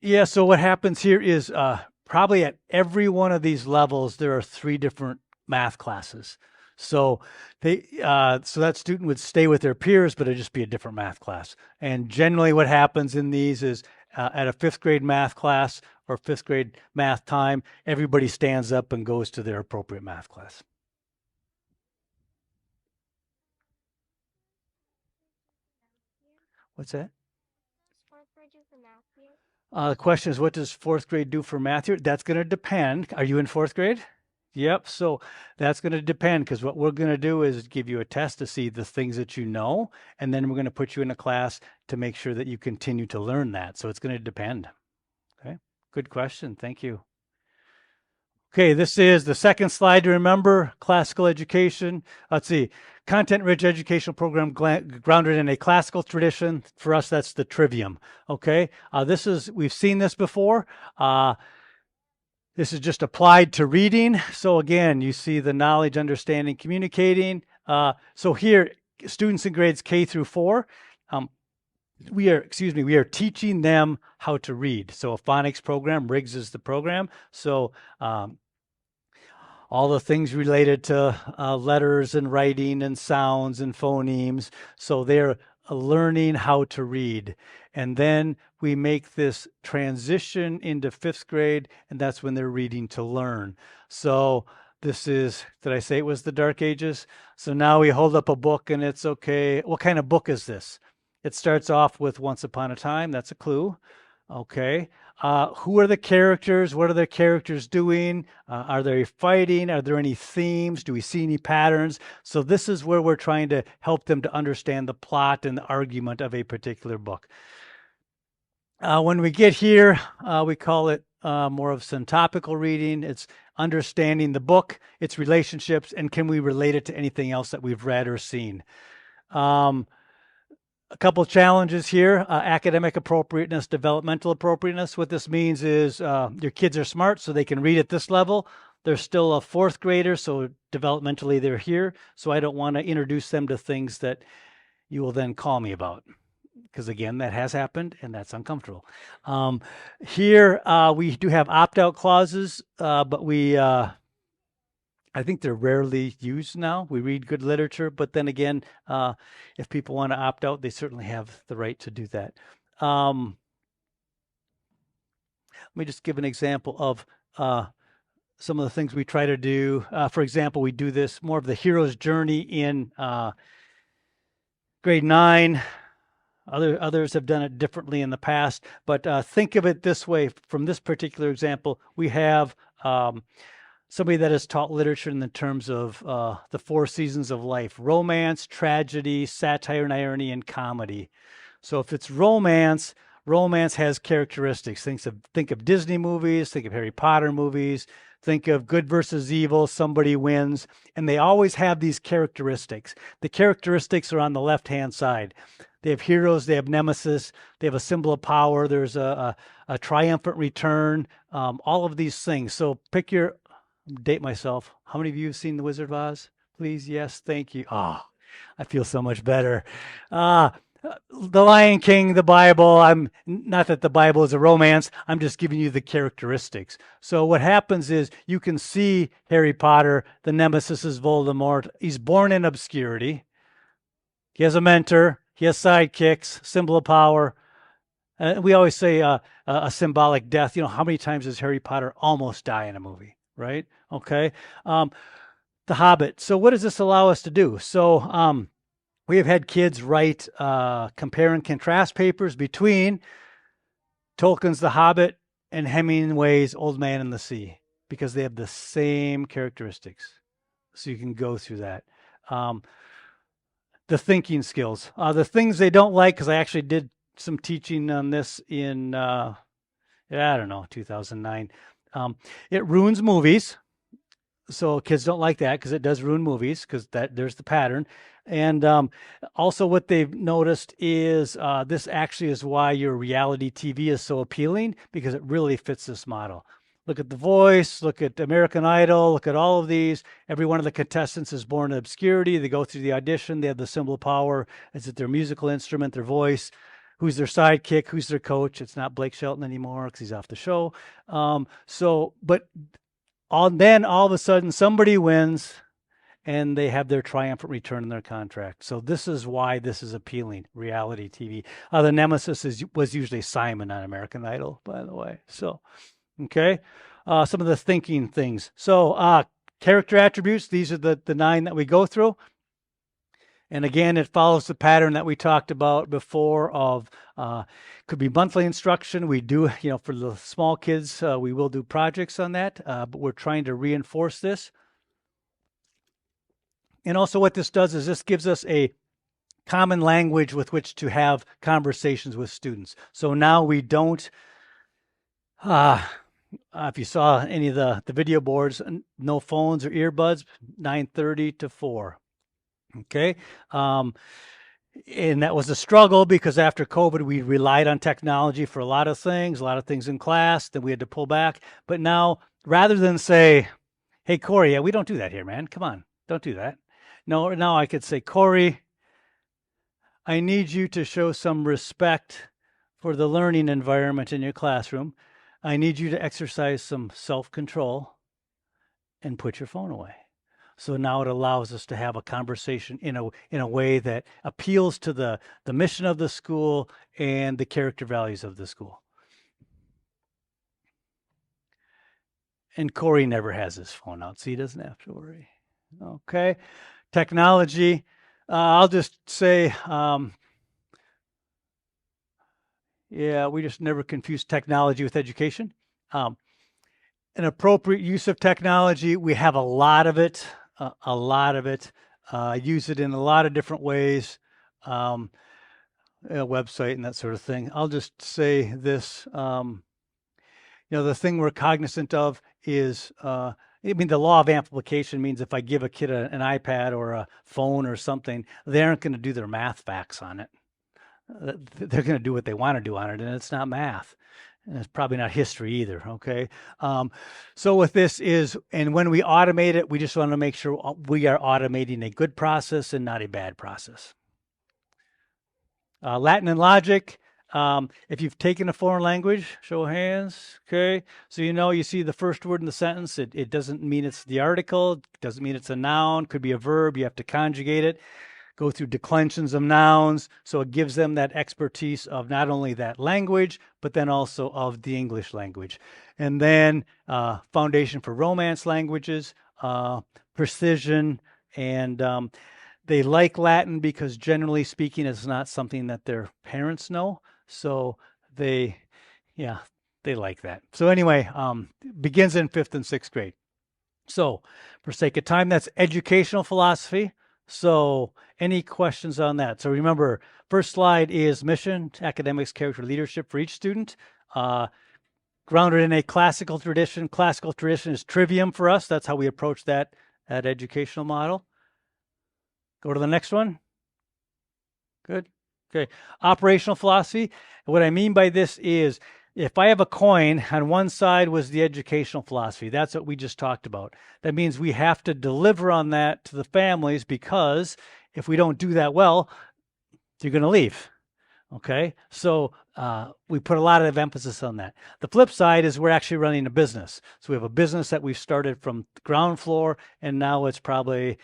Yeah, so what happens here is probably at every one of these levels, there are 3 different math classes. So so that student would stay with their peers, but it'd just be a different math class. And generally what happens in these is at a 5th grade math class or 5th grade math time, everybody stands up and goes to their appropriate math class. What's that? The question is, what does 4th grade do for math here? That's going to depend. Are you in 4th grade? Yep. So that's going to depend, because what we're going to do is give you a test to see the things that you know, and then we're going to put you in a class to make sure that you continue to learn that. So it's going to depend. Okay. Good question. Thank you. Okay, this is the second slide to remember, classical education. Let's see, content-rich educational program grounded in a classical tradition. For us, that's the trivium, okay? We've seen this before. This is just applied to reading. So again, you see the knowledge, understanding, communicating. So here, students in grades K through 4, we are teaching them how to read. So a phonics program, Riggs is the program. So all the things related to letters and writing and sounds and phonemes. So they're learning how to read. And then we make this transition into 5th grade, and that's when they're reading to learn. So this is, did I say it was the Dark Ages? So now we hold up a book and it's okay. What kind of book is this? It starts off with Once Upon a Time. That's a clue. Okay. Who are the characters? What are the characters doing? Are they fighting? Are there any themes? Do we see any patterns? So this is where we're trying to help them to understand the plot and the argument of a particular book. When we get here, we call it more of syntopical reading. It's understanding the book, its relationships, and can we relate it to anything else that we've read or seen. A couple of challenges here, academic appropriateness, developmental appropriateness. What this means is your kids are smart, so they can read at this level. They're still a 4th grader, so developmentally they're here. So I don't want to introduce them to things that you will then call me about. Because again, that has happened and that's uncomfortable. Here, we do have opt-out clauses, but I think they're rarely used now. We read good literature, but then again, if people want to opt out, they certainly have the right to do that. Let me just give an example of some of the things we try to do. For example, we do this more of the hero's journey in grade 9. Others have done it differently in the past, but think of it this way. From this particular example, we have somebody that has taught literature in the terms of the 4 seasons of life: romance, tragedy, satire and irony, and comedy. So if it's romance, romance has characteristics. Think of Disney movies, think of Harry Potter movies, think of good versus evil, somebody wins, and they always have these characteristics. The characteristics are on the left-hand side. They have heroes, they have nemesis, they have a symbol of power, there's a triumphant return, all of these things. So pick your, date myself. How many of you have seen The Wizard of Oz? Please, yes, thank you. Ah, oh, I feel so much better. The Lion King, the Bible. I'm not that the Bible is a romance. I'm just giving you the characteristics. So what happens is you can see Harry Potter. The nemesis is Voldemort. He's born in obscurity. He has a mentor. He has sidekicks. Symbol of power. We always say a symbolic death. You know, how many times does Harry Potter almost die in a movie? Right? Okay. The Hobbit. So what does this allow us to do? So we have had kids write compare and contrast papers between Tolkien's The Hobbit and Hemingway's Old Man and the Sea, because they have the same characteristics. So you can go through that. The thinking skills. The things they don't like, because I actually did some teaching on this in, I don't know, 2009. It ruins movies. So kids don't like that because it does ruin movies, because there's the pattern. And also what they've noticed is this actually is why your reality TV is so appealing, because it really fits this model. Look at The Voice, look at American Idol, look at all of these. Every one of the contestants is born in obscurity. They go through the audition. They have the symbol of power. Is it their musical instrument, their voice? Who's their sidekick? Who's their coach? It's not Blake Shelton anymore because he's off the show. Then all of a sudden somebody wins and they have their triumphant return in their contract. So this is why this is appealing, reality TV. The nemesis was usually Simon on American Idol, by the way. So, okay. Some of the thinking things. So character attributes, these are the 9 that we go through. And again, it follows the pattern that we talked about before of could be monthly instruction. We do, for the small kids, we will do projects on that, but we're trying to reinforce this. And also what this does is this gives us a common language with which to have conversations with students. So now we don't, if you saw any of the video boards, no phones or earbuds, 9:30 to 4. Okay. And that was a struggle because after COVID, we relied on technology for a lot of things in class that we had to pull back. But now, rather than say, hey, Corey, yeah, we don't do that here, man. Come on, don't do that. No, now I could say, Corey, I need you to show some respect for the learning environment in your classroom. I need you to exercise some self-control and put your phone away. So now it allows us to have a conversation in a way that appeals to the mission of the school and the character values of the school. And Corey never has his phone out, so he doesn't have to worry. Okay, technology. I'll just say, yeah, we just never confuse technology with education. An appropriate use of technology, we have a lot of it, use it in a lot of different ways, a website and that sort of thing. I'll just say this, the thing we're cognizant of is, the law of amplification means if I give a kid an iPad or a phone or something, they aren't going to do their math facts on it. They're going to do what they want to do on it, and it's not math. And it's probably not history either, okay? So with this is, and when we automate it, we just want to make sure we are automating a good process and not a bad process. Latin and logic. If you've taken a foreign language, show of hands, okay? So you see the first word in the sentence. It doesn't mean it's the article. It doesn't mean it's a noun. Could be a verb. You have to conjugate it. Go through declensions of nouns. So it gives them that expertise of not only that language, but then also of the English language. And then foundation for Romance languages, precision, and they like Latin because generally speaking, it's not something that their parents know. So they like that. So anyway, begins in 5th and 6th grade. So for sake of time, that's educational philosophy. So any questions on that? So remember, first slide is mission, academics, character, leadership for each student. Grounded in a classical tradition. Classical tradition is trivium for us. That's how we approach that educational model. Go to the next one. Good. Okay. Operational philosophy. What I mean by this is if I have a coin, on one side was the educational philosophy. That's what we just talked about. That means we have to deliver on that to the families, because if we don't do that well, they're going to leave. Okay. So we put a lot of emphasis on that. The flip side is we're actually running a business. So we have a business that we've started from the ground floor, and now it's probably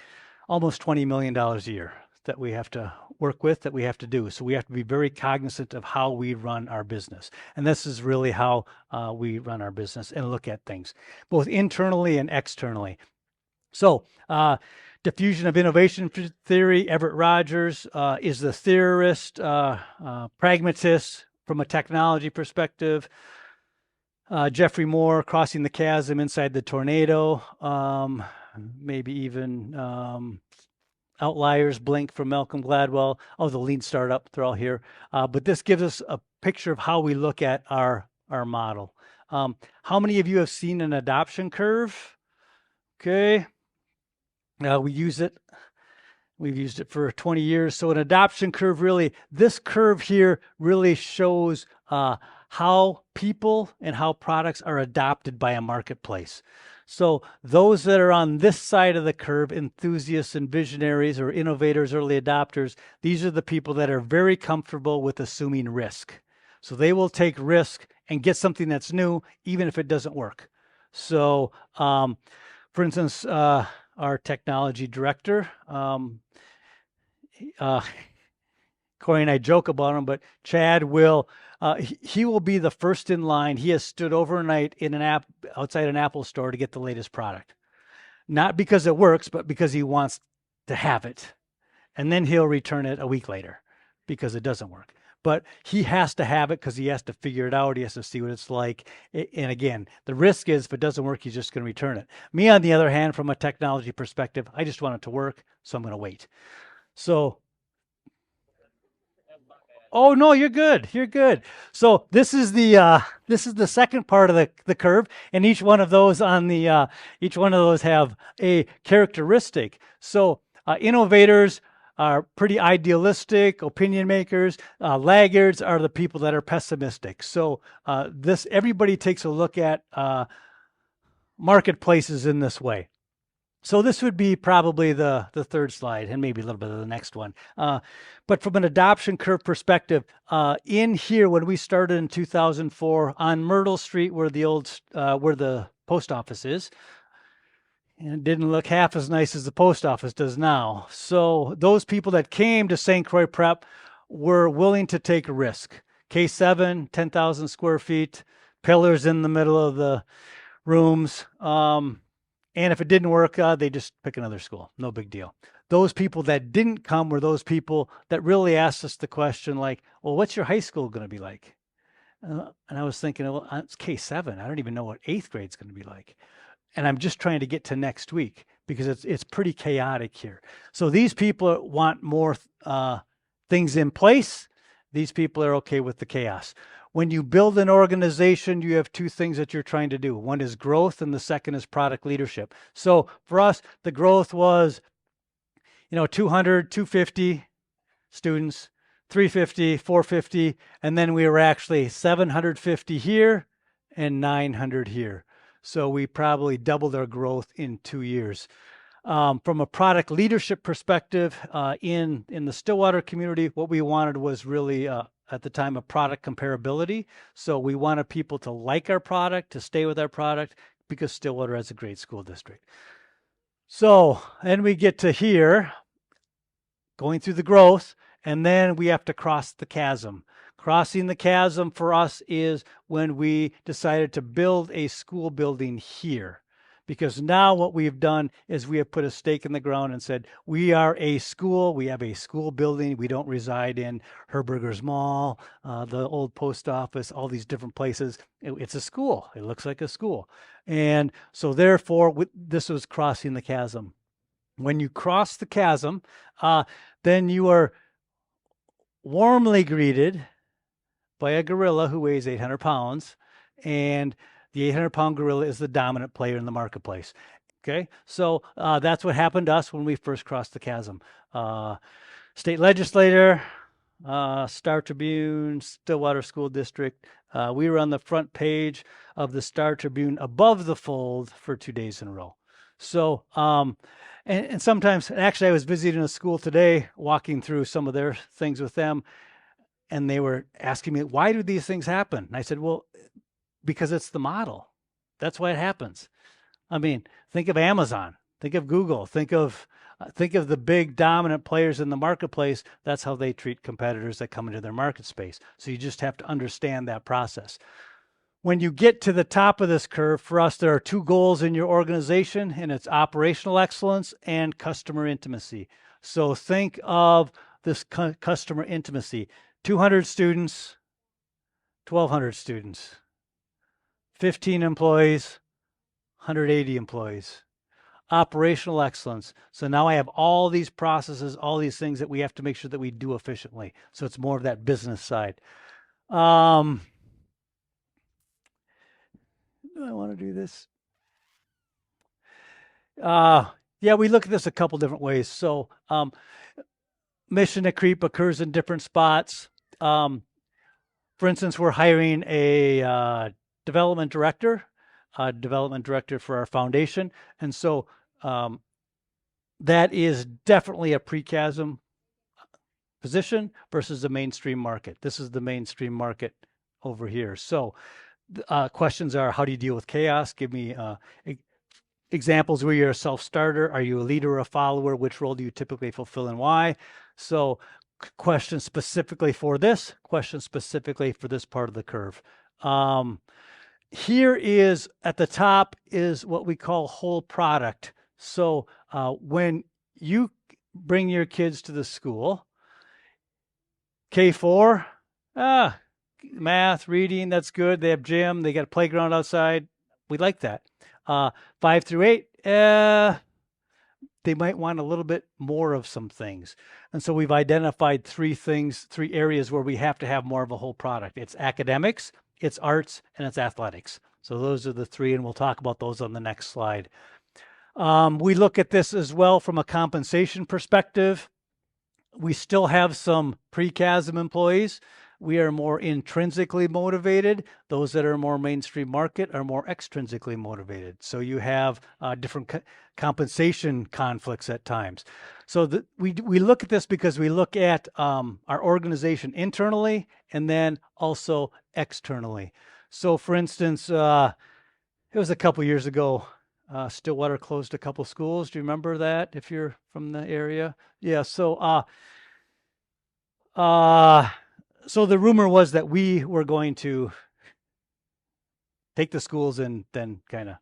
almost $20 million a year that we have to work with, that we have to do. So we have to be very cognizant of how we run our business. And this is really how we run our business and look at things, both internally and externally. So diffusion of innovation theory, Everett Rogers is the theorist, pragmatist from a technology perspective. Jeffrey Moore, crossing the chasm inside the tornado, maybe even Outliers, Blink from Malcolm Gladwell. Oh, the lean startup, they're all here. But this gives us a picture of how we look at our model. How many of you have seen an adoption curve? Okay. We use it. We've used it for 20 years. So an adoption curve really, this curve here really shows how people and how products are adopted by a marketplace. So those that are on this side of the curve, enthusiasts and visionaries or innovators, early adopters, these are the people that are very comfortable with assuming risk. So they will take risk and get something that's new, even if it doesn't work. So for instance, our technology director, Corey and I joke about him, but Chad will, he will be the first in line. He has stood overnight in outside an Apple store to get the latest product. Not because it works, but because he wants to have it. And then he'll return it a week later because it doesn't work. But he has to have it because he has to figure it out. He has to see what it's like. And again, the risk is if it doesn't work, he's just going to return it. Me, on the other hand, from a technology perspective, I just want it to work, so I'm going to wait. So, oh no, you're good. You're good. So this is the second part of the curve, and each one of those have a characteristic. So innovators are pretty idealistic, opinion makers. Laggards are the people that are pessimistic. So everybody takes a look at marketplaces in this way. So this would be probably the third slide, and maybe a little bit of the next one. But from an adoption curve perspective, in here when we started in 2004 on Myrtle Street, where the post office is, And it didn't look half as nice as the post office does now. So those people that came to St. Croix Prep were willing to take a risk. K7, 10,000 square feet, pillars in the middle of the rooms. And if it didn't work, they just pick another school. No big deal. Those people that didn't come were those people that really asked us the question like, well, what's your high school going to be like? And I was thinking, well, it's K7. I don't even know what 8th grade is going to be like. And I'm just trying to get to next week because it's pretty chaotic here. So these people want more things in place. These people are okay with the chaos. When you build an organization, you have two things that you're trying to do. One is growth and the second is product leadership. So for us, the growth was, 200, 250 students, 350, 450, and then we were actually 750 here and 900 here. So we probably doubled our growth in 2 years. From a product leadership perspective, in the Stillwater community, what we wanted was really at the time a product comparability. So we wanted people to like our product, to stay with our product, because Stillwater has a great school district. So then we get to here, going through the growth, and then we have to cross the chasm. Crossing the chasm for us is when we decided to build a school building here. Because now what we've done is we have put a stake in the ground and said, we are a school, we have a school building, we don't reside in Herberger's Mall, the old post office, all these different places. It's a school, it looks like a school. And so therefore, this was crossing the chasm. When you cross the chasm, then you are warmly greeted by a gorilla who weighs 800 pounds, and the 800-pound gorilla is the dominant player in the marketplace. Okay, so that's what happened to us when we first crossed the chasm. State legislator, Star Tribune, Stillwater School District. We were on the front page of the Star Tribune above the fold for 2 days in a row. So, and sometimes, actually, I was visiting a school today, walking through some of their things with them, and they were asking me, why do these things happen? And I said, well, because it's the model. That's why it happens. I mean, think of Amazon, think of Google, think of the big dominant players in the marketplace. That's how they treat competitors that come into their market space. So you just have to understand that process. When you get to the top of this curve, for us, there are two goals in your organization, and it's operational excellence and customer intimacy. So think of this customer intimacy. 200 students, 1,200 students, 15 employees, 180 employees. Operational excellence. So now I have all these processes, all these things that we have to make sure that we do efficiently. So it's more of that business side. Do I want to do this? Yeah, we look at this a couple different ways. So mission to creep occurs in different spots. For instance, we're hiring a development director for our foundation. And so that is definitely a pre-chasm position versus the mainstream market. This is the mainstream market over here. So questions are, how do you deal with chaos? Give me examples where you're a self-starter. Are you a leader or a follower? Which role do you typically fulfill and why? So questions specifically for this, questions specifically for this part of the curve. Here is, at the top is what we call whole product. So when you bring your kids to the school, K4, math, reading, that's good. They have gym, they got a playground outside. We like that. 5 through 8, they might want a little bit more of some things. And so we've identified three areas where we have to have more of a whole product. It's academics, it's arts, and it's athletics. So those are the three, and we'll talk about those on the next slide. We look at this as well from a compensation perspective. We still have some pre-chasm employees. We are more intrinsically motivated. Those that are more mainstream market are more extrinsically motivated. So you have different compensation conflicts at times. So we look at this because we look at our organization internally and then also externally. So for instance, it was a couple years ago, Stillwater closed a couple schools. Do you remember that if you're from the area? Yeah. So the rumor was that we were going to take the schools and then kind of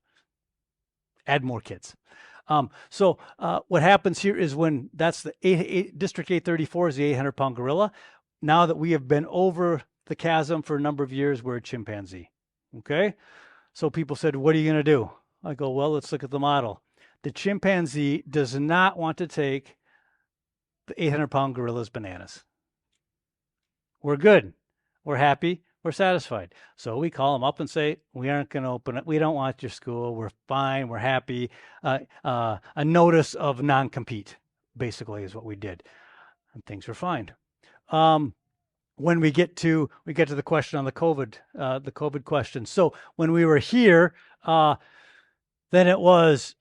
add more kids. What happens here is when that's District 834 is the 800-pound gorilla. Now that we have been over the chasm for a number of years, we're a chimpanzee. Okay. So people said, what are you going to do? I go, well, let's look at the model. The chimpanzee does not want to take the 800-pound gorilla's bananas. We're good. We're happy. We're satisfied. So we call them up and say, we aren't going to open it. We don't want your school. We're fine. We're happy. A notice of non-compete, basically, is what we did. And things were fine. When we get to the question on the COVID question. So when we were here, then it was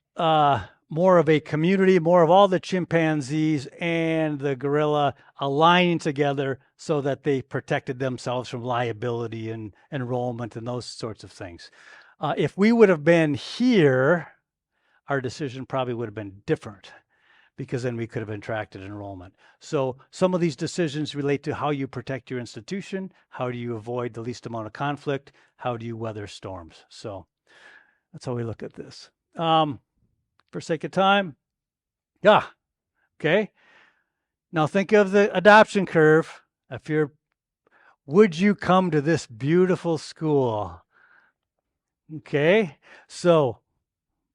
more of a community, more of all the chimpanzees and the gorilla aligning together so that they protected themselves from liability and enrollment and those sorts of things. If we would have been here, our decision probably would have been different, because then we could have attracted enrollment. So some of these decisions relate to how you protect your institution, how do you avoid the least amount of conflict, how do you weather storms. So that's how we look at this. For sake of time, okay. Now think of the adoption curve. Would you come to this beautiful school? Okay, so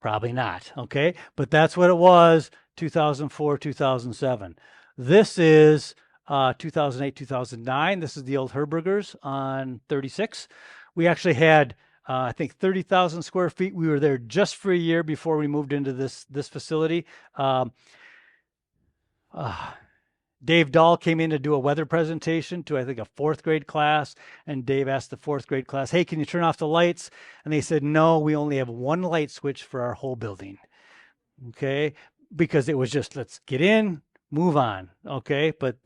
probably not, okay? But that's what it was 2004, 2007. This is 2008, 2009. This is the old Herbergers on 36. We actually had I think 30,000 square feet. We were there just for a year before we moved into this facility. Dave Dahl came in to do a weather presentation to, I think, a 4th grade class. And Dave asked the 4th grade class, hey, can you turn off the lights? And they said, no, we only have one light switch for our whole building. Okay. Because it was just, let's get in, move on. Okay. But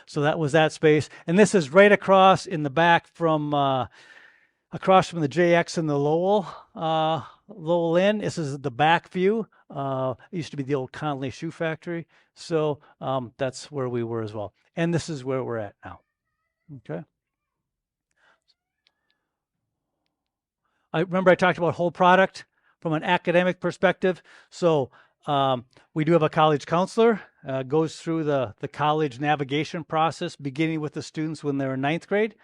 so that was that space. And this is right across in the back from across from the JX and the Lowell Inn. This is the back view. It used to be the old Conley Shoe Factory. So that's where we were as well. And this is where we're at now. Okay. I remember I talked about whole product from an academic perspective. So we do have a college counselor, goes through the college navigation process, beginning with the students when they're in 9th grade.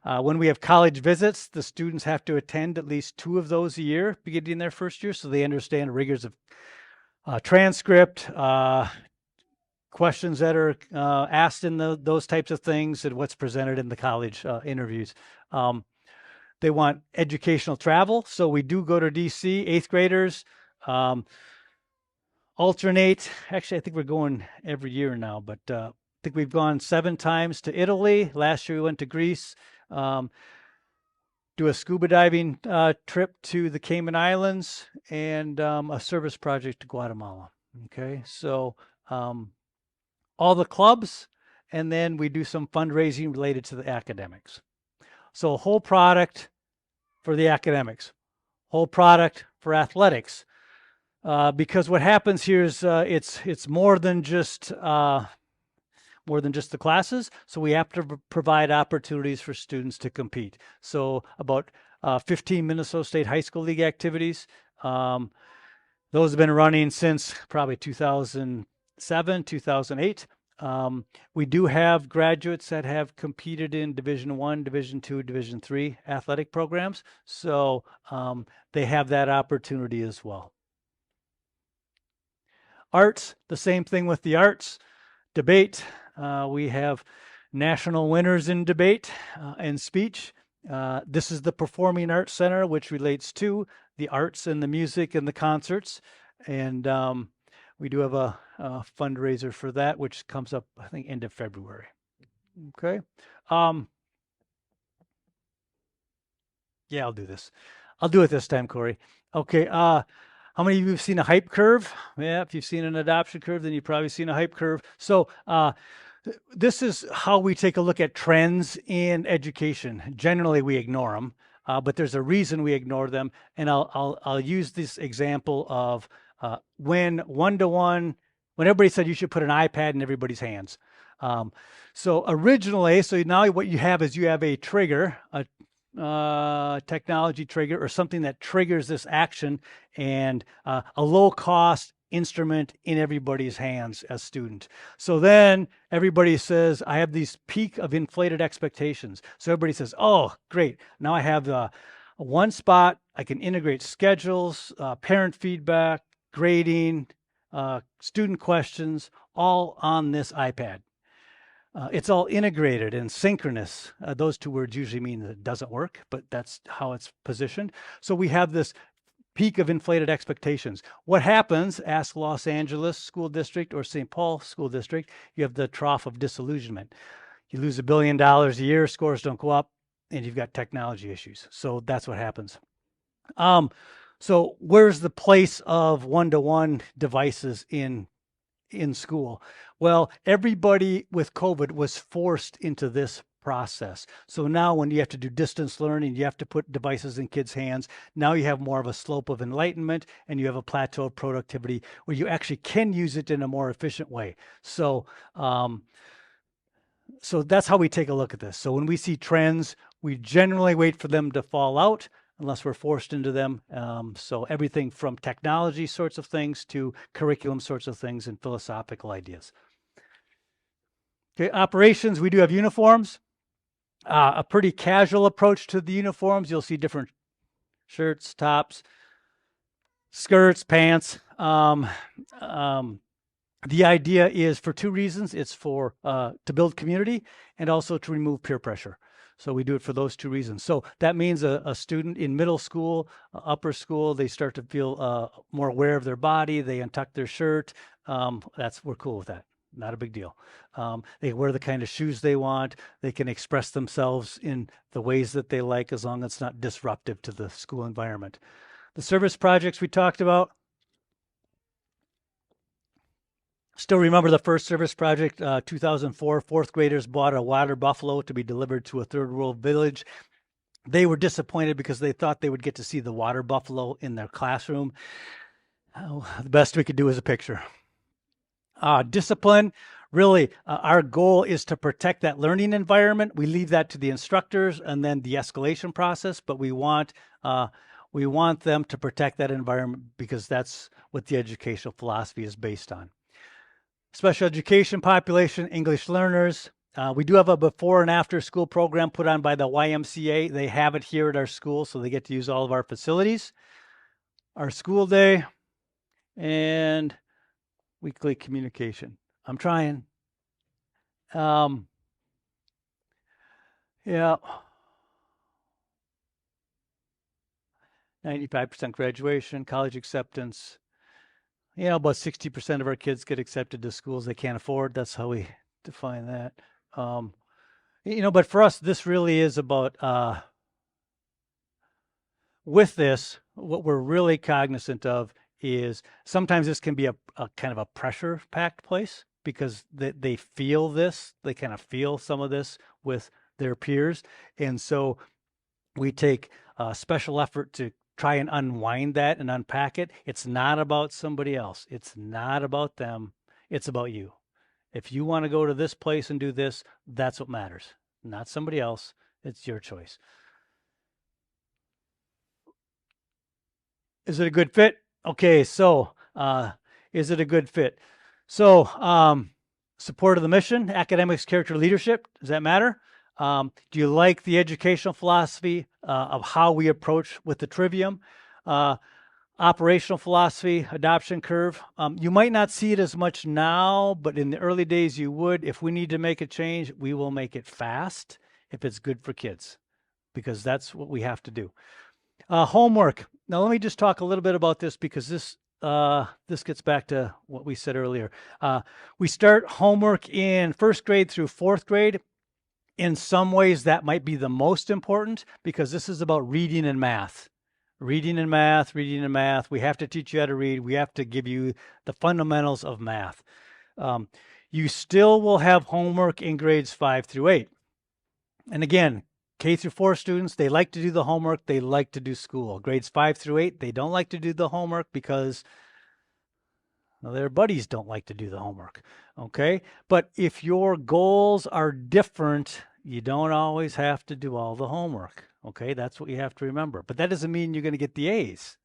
When we have college visits, the students have to attend at least 2 of those a year, beginning their first year, so they understand the rigors of transcript, questions that are asked in those types of things, and what's presented in the college interviews. They want educational travel, so we do go to DC, 8th graders, alternate. Actually, I think we're going every year now, but I think we've gone 7 times to Italy. Last year we went to Greece. Do a scuba diving trip to the Cayman Islands, and a service project to Guatemala. Okay, so all the clubs, and then we do some fundraising related to the academics. So a whole product for the academics, whole product for athletics, because what happens here is it's more than just the classes. So we have to provide opportunities for students to compete. So about 15 Minnesota State High School League activities. Those have been running since probably 2007, 2008. We do have graduates that have competed in Division I, Division II, Division III athletic programs. So they have that opportunity as well. Arts, the same thing with the arts. Debate, we have national winners in debate and speech. This is the Performing Arts Center, which relates to the arts and the music and the concerts. And we do have a fundraiser for that, which comes up, I think, end of February. Okay. Yeah, I'll do this. I'll do it this time, Corey. Okay. How many of you have seen a hype curve? Yeah, if you've seen an adoption curve, then you've probably seen a hype curve. So this is how we take a look at trends in education. Generally, we ignore them. but there's a reason we ignore them. And I'll use this example of when one-to-one, when everybody said you should put an iPad in everybody's hands. So originally, so now what you have is you have a trigger, a technology trigger, or something that triggers this action, and a low-cost instrument in everybody's hands as student. So then everybody says, I have these peak of inflated expectations. So everybody says, oh, great. Now I have one spot. I can integrate schedules, parent feedback, grading, student questions, all on this iPad. It's all integrated and synchronous. Those two words usually mean that it doesn't work, but that's how it's positioned. So we have this peak of inflated expectations. What happens, ask Los Angeles School District or St. Paul School District, you have the trough of disillusionment. You lose $1 billion a year, scores don't go up, and you've got technology issues. So that's what happens. So where's the place of one-to-one devices in school? Well, everybody with COVID was forced into this process. So now when you have to do distance learning, you have to put devices in kids' hands. Now you have more of a slope of enlightenment, and you have a plateau of productivity where you actually can use it in a more efficient way. So, so that's how we take a look at this. So when we see trends, we generally wait for them to fall out unless we're forced into them. So everything from technology sorts of things to curriculum sorts of things and philosophical ideas. Okay, operations, we do have uniforms. A pretty casual approach to the uniforms. You'll see different shirts, tops, skirts, pants. The idea is for two reasons. It's for to build community and also to remove peer pressure. So we do it for those two reasons. So that means a student in middle school, upper school, they start to feel more aware of their body. They untuck their shirt. We're cool with that. Not a big deal. They wear the kind of shoes they want. They can express themselves in the ways that they like, as long as it's not disruptive to the school environment. The service projects we talked about. Still remember the first service project, 2004, fourth graders bought a water buffalo to be delivered to a third world village. They were disappointed because they thought they would get to see the water buffalo in their classroom. The best we could do is a picture. Discipline, really, our goal is to protect that learning environment. We leave that to the instructors and then the escalation process, but we want them to protect that environment because that's what the educational philosophy is based on. Special education population, English learners. We do have a before and after school program put on by the YMCA. They have it here at our school, so they get to use all of our facilities. Our school day and weekly communication. I'm trying. Yeah. 95% graduation, college acceptance. About 60% of our kids get accepted to schools they can't afford. That's how we define that. But for us, this really is about, with this, what we're really cognizant of is sometimes this can be a kind of a pressure-packed place because they feel this, they kind of feel some of this with their peers. And so we take special effort to try and unwind that and unpack it. It's not about somebody else. It's not about them. It's about you. If you want to go to this place and do this, that's what matters. Not somebody else. It's your choice. Is it a good fit? Okay, so is it a good fit? So support of the mission, academics, character, leadership. Does that matter? Do you like the educational philosophy of how we approach with the trivium? Operational philosophy, adoption curve. You might not see it as much now, but in the early days you would. If we need to make a change, we will make it fast if it's good for kids, because that's what we have to do. Homework. Now let me just talk a little bit about this because this gets back to what we said earlier. We start homework in first grade through fourth grade. In some ways, that might be the most important because this is about reading and math. Reading and math, reading and math. We have to teach you how to read. We have to give you the fundamentals of math. You still will have homework in grades 5 through 8. And again, K through 4 students, they like to do the homework, they like to do school. Grades 5 through 8, they don't like to do the homework because their buddies don't like to do the homework. Okay? But if your goals are different, you don't always have to do all the homework. Okay? That's what you have to remember. But that doesn't mean you're going to get the A's.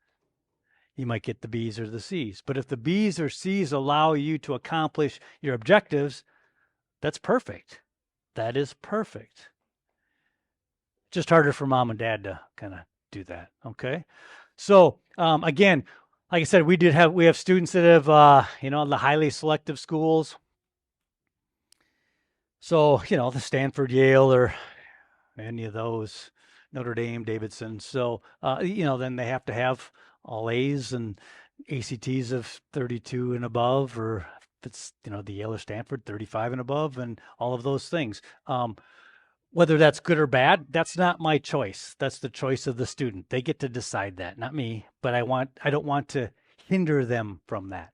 You might get the B's or the C's. But if the B's or C's allow you to accomplish your objectives, that's perfect. That is perfect. Just harder for mom and dad to kind of do that. Okay. So again, like I said, we have students that have the highly selective schools. So the Stanford, Yale, or any of those, Notre Dame, Davidson. So then they have to have all A's and ACTs of 32 and above, or if it's the Yale or Stanford, 35 and above, and all of those things. Whether that's good or bad, that's not my choice. That's the choice of the student. They get to decide that, not me. But I don't want to hinder them from that.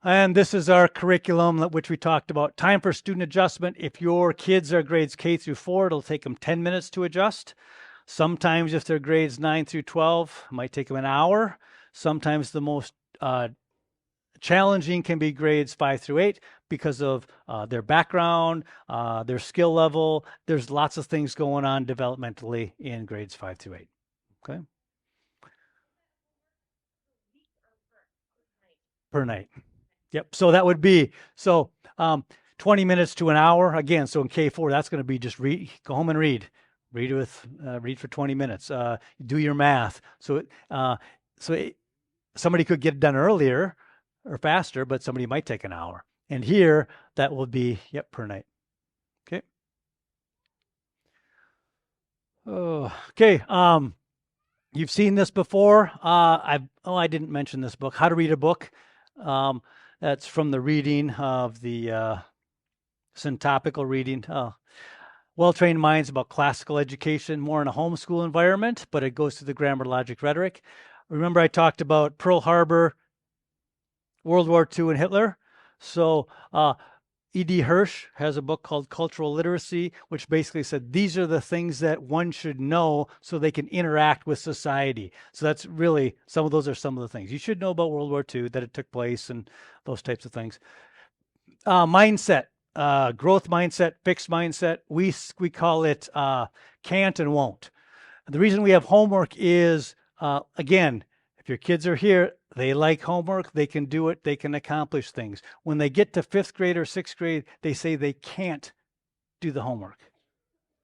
And this is our curriculum, which we talked about. Time for student adjustment. If your kids are grades K through 4, it'll take them 10 minutes to adjust. Sometimes if they're grades 9 through 12, it might take them an hour. Sometimes the most challenging can be grades 5 through 8 because of their background, their skill level. There's lots of things going on developmentally in grades 5 through 8. Okay. Per night. Yep. So that would be 20 minutes to an hour again. So in K4, that's going to be just read. Go home and read. Read for 20 minutes. Do your math. Somebody could get it done earlier or faster, but somebody might take an hour. And here that will be per night. Okay. Okay. You've seen this before. I didn't mention this book, How to Read a Book. That's from the reading of the syntopical reading. Well-trained minds about classical education, more in a homeschool environment, but it goes through the grammar, logic, rhetoric. Remember I talked about Pearl Harbor, World War II, and Hitler. So E.D. Hirsch has a book called Cultural Literacy, which basically said these are the things that one should know so they can interact with society. So that's really, some of those are some of the things. You should know about World War II, that it took place, and those types of things. Mindset, growth mindset, fixed mindset. We call it can't and won't. The reason we have homework is, again, if your kids are here, they like homework, they can do it, they can accomplish things. When they get to 5th grade or 6th grade, they say they can't do the homework.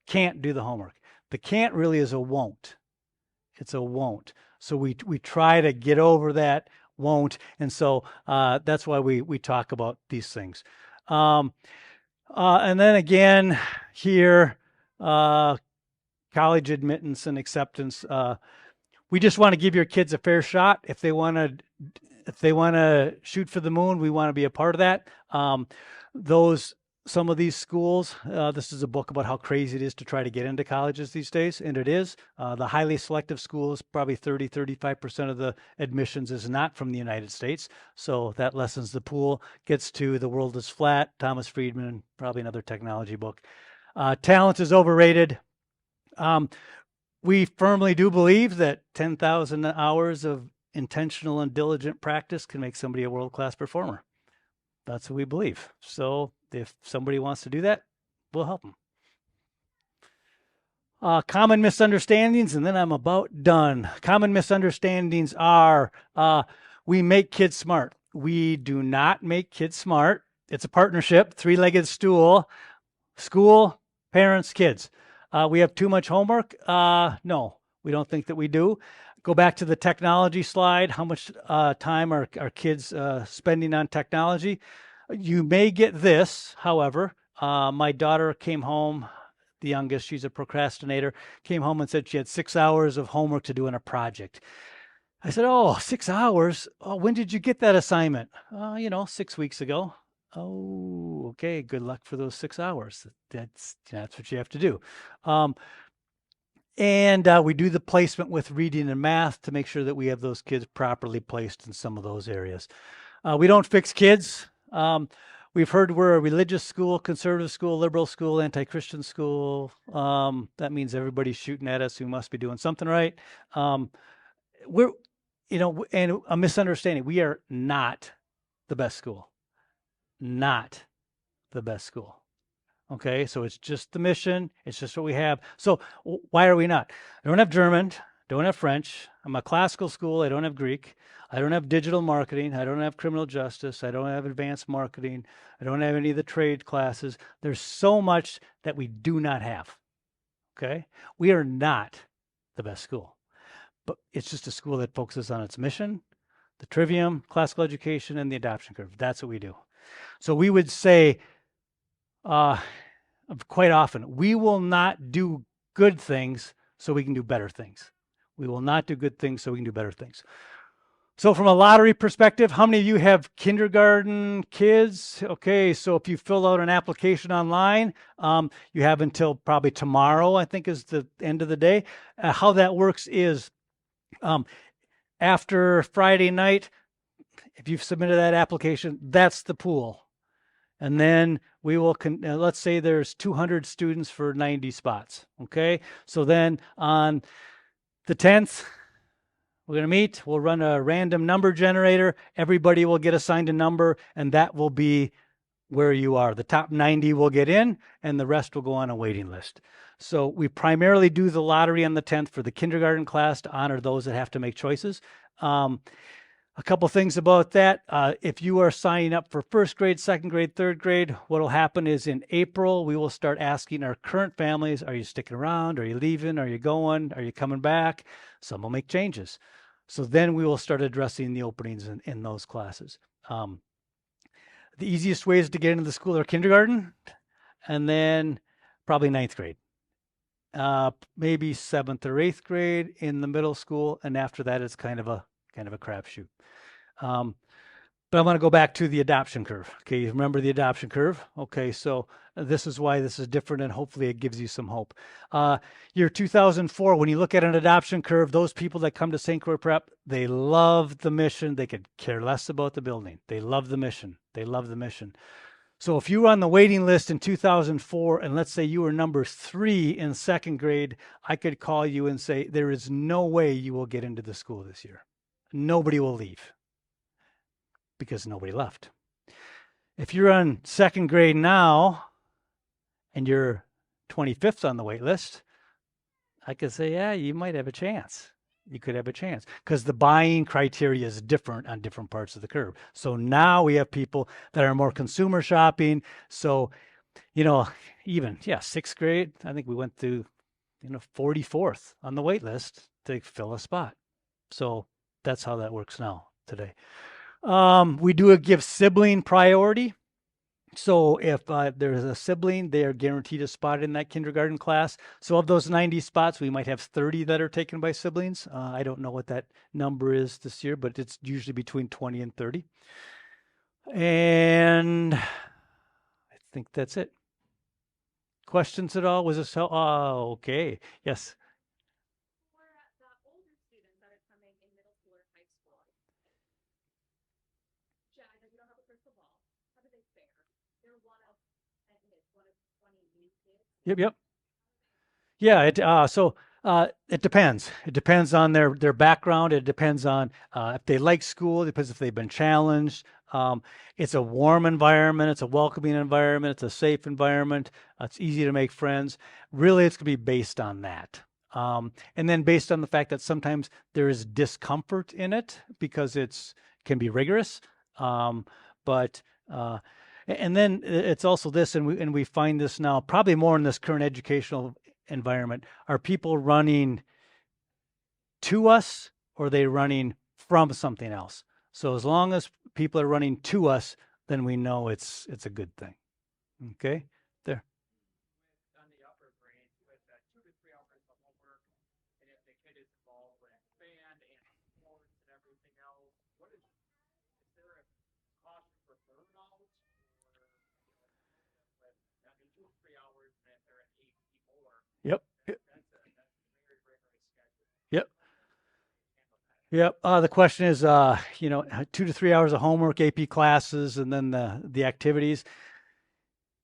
Can't do the homework. The can't really is a won't. It's a won't. So we try to get over that won't. And so that's why we talk about these things. And then again, here, college admittance and acceptance. We just want to give your kids a fair shot. If they want to shoot for the moon, we want to be a part of that. Some of these schools, this is a book about how crazy it is to try to get into colleges these days, and it is. The highly selective schools, probably 35% of the admissions is not from the United States, so that lessens the pool. Gets to The World is Flat, Thomas Friedman, probably another technology book. Talent is overrated. We firmly do believe that 10,000 hours of intentional and diligent practice can make somebody a world-class performer. That's what we believe. So if somebody wants to do that, we'll help them. Common misunderstandings, and then I'm about done. Common misunderstandings are we make kids smart. We do not make kids smart. It's a partnership, three-legged stool, school, parents, kids. We have too much homework? No, we don't think that we do. Go back to the technology slide. How much time are kids spending on technology? You may get this, however. My daughter came home, the youngest, she's a procrastinator, came home and said she had 6 hours of homework to do on a project. I said, 6 hours? Oh, when did you get that assignment? 6 weeks ago. Oh, okay. Good luck for those 6 hours. That's what you have to do. And we do the placement with reading and math to make sure that we have those kids properly placed in some of those areas. We don't fix kids. we've heard we're a religious school, conservative school, liberal school, anti-Christian school. That means everybody's shooting at us who must be doing something right. We're, and a misunderstanding. We are not the best school. Not the best school. Okay, so it's just the mission. It's just what we have. So why are we not? I don't have German. Don't have French. I'm a classical school. I don't have Greek. I don't have digital marketing. I don't have criminal justice. I don't have advanced marketing. I don't have any of the trade classes. There's so much that we do not have. Okay, we are not the best school, but it's just a school that focuses on its mission, the trivium, classical education, and the adoption curve. That's what we do. So we would say, quite often, we will not do good things so we can do better things. We will not do good things so we can do better things. So from a lottery perspective, how many of you have kindergarten kids? Okay, so if you fill out an application online, you have until probably tomorrow, I think is the end of the day. How that works is after Friday night, if you've submitted that application, that's the pool. And then we will, let's say there's 200 students for 90 spots. Okay, so then on the 10th, we're going to meet. We'll run a random number generator. Everybody will get assigned a number, and that will be where you are. The top 90 will get in, and the rest will go on a waiting list. So we primarily do the lottery on the 10th for the kindergarten class to honor those that have to make choices. A couple things about that. If you are signing up for first grade, second grade, third grade, what will happen is in April, we will start asking our current families, are you sticking around? Are you leaving? Are you going? Are you coming back? Some will make changes. So then we will start addressing the openings in those classes. The easiest ways to get into the school are kindergarten and then probably ninth grade. Maybe seventh or eighth grade in the middle school, and after that it's kind of a crapshoot. But I want to go back to the adoption curve. Okay, you remember the adoption curve? Okay, so this is why this is different, and hopefully it gives you some hope. Year 2004, when you look at an adoption curve, those people that come to St. Croix Prep, they love the mission. They could care less about the building. They love the mission. They love the mission. So if you were on the waiting list in 2004, and let's say you were number 3 in second grade, I could call you and say, there is no way you will get into the school this year. Nobody will leave because nobody left. If you're on second grade now and you're 25th on the wait list, I could say, yeah, you might have a chance. You could have a chance because the buying criteria is different on different parts of the curve. So now we have people that are more consumer shopping. So, even, sixth grade, I think we went through, 44th on the wait list to fill a spot. So that's how that works now today. We do give sibling priority. So if there's a sibling, they are guaranteed a spot in that kindergarten class. So of those 90 spots, we might have 30 that are taken by siblings. I don't know what that number is this year, but it's usually between 20 and 30. And I think that's it. Questions at all? Was this so? Oh, okay. Yes. For the older students that are coming in middle school or high school, Jen, I know you don't have a crystal ball. How do they fare? They're one of 20 new kids. Yep. Yeah, it depends. It depends on their background. It depends on if they like school. It depends if they've been challenged. It's a warm environment. It's a welcoming environment. It's a safe environment. It's easy to make friends. Really, it's going to be based on that. And then based on the fact that sometimes there is discomfort in it because can be rigorous. But and then it's also this, and we find this now probably more in this current educational environment. Are people running to us or are they running from something else? So as long as people are running to us, then we know it's a good thing. Okay, there. On the upper grades, with 2 to 3 hours of homework, and if the kid is involved with band and sports and everything else, is there a caution for burnout? Or, with, 2 to 3 hours, and if they're at 8 people, or Yep. that's a very rigorous schedule. Yep. Yep. The question is, 2 to 3 hours of homework, AP classes, and then the activities.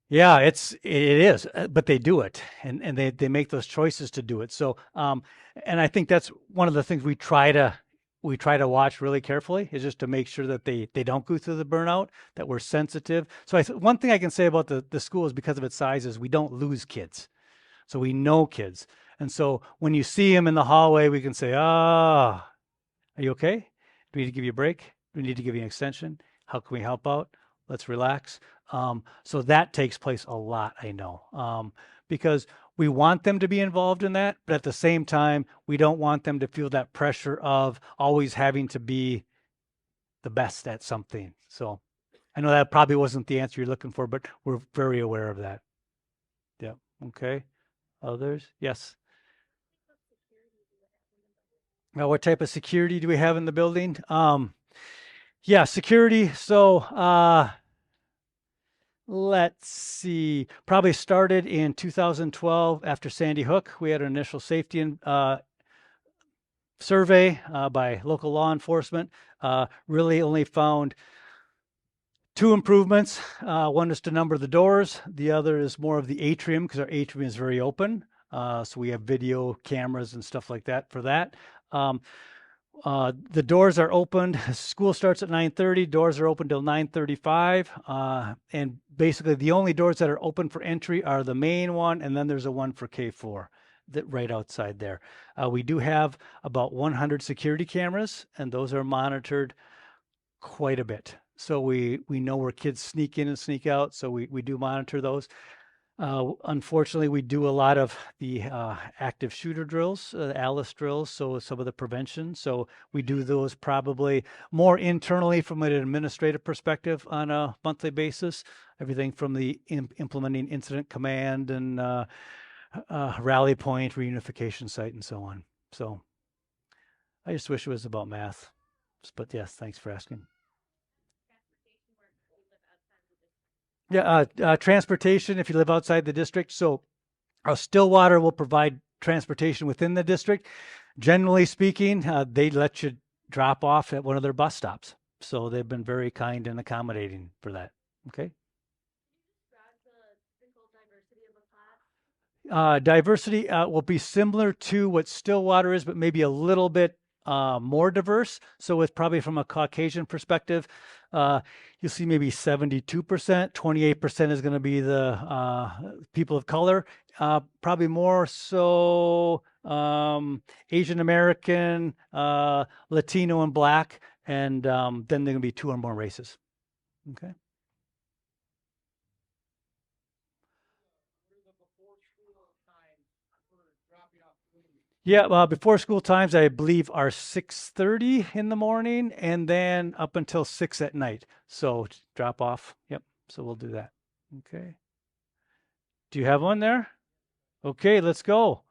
Yeah, it is, but they do it, and they make those choices to do it. So, and I think that's one of the things we try to watch really carefully is just to make sure that they don't go through the burnout, that we're sensitive. So, one thing I can say about the school is because of its size is we don't lose kids, so we know kids, and so when you see them in the hallway, we can say, ah. Are you okay? Do we need to give you a break? Do we need to give you an extension? How can we help out? Let's relax. So that takes place a lot, I know, because we want them to be involved in that, but at the same time, we don't want them to feel that pressure of always having to be the best at something. So I know that probably wasn't the answer you're looking for, but we're very aware of that. Yeah. Okay. Others? Yes. Now, what type of security do we have in the building? Yeah, security. So, let's see. Probably started in 2012 after Sandy Hook. We had an initial safety survey by local law enforcement. Really only found two improvements. One is to number the doors. The other is more of the atrium because our atrium is very open. So we have video cameras and stuff like that for that. The doors are opened. School starts at 9:30. Doors are open till 9:35. And basically, the only doors that are open for entry are the main one, and then there's a one for K4 that right outside there. We do have about 100 security cameras, and those are monitored quite a bit. So we know where kids sneak in and sneak out. So we do monitor those. Unfortunately, we do a lot of the active shooter drills, ALICE drills, so some of the prevention. So we do those probably more internally from an administrative perspective on a monthly basis. Everything from the implementing incident command and rally point, reunification site, and so on. So I just wish it was about math. But yes, thanks for asking. Yeah, transportation if you live outside the district. So Stillwater will provide transportation within the district. Generally speaking, they let you drop off at one of their bus stops. So they've been very kind and accommodating for that. Okay. Diversity will be similar to what Stillwater is, but maybe a little bit more diverse. So it's probably from a Caucasian perspective, you'll see maybe 72%, 28% is going to be the people of color, probably more so Asian American, Latino, and Black, and then there are going to be two or more races. Okay. Yeah, before school times, I believe are 6:30 in the morning, and then up until 6 at night. So drop off. Yep. So we'll do that. Okay. Do you have one there? Okay, let's go.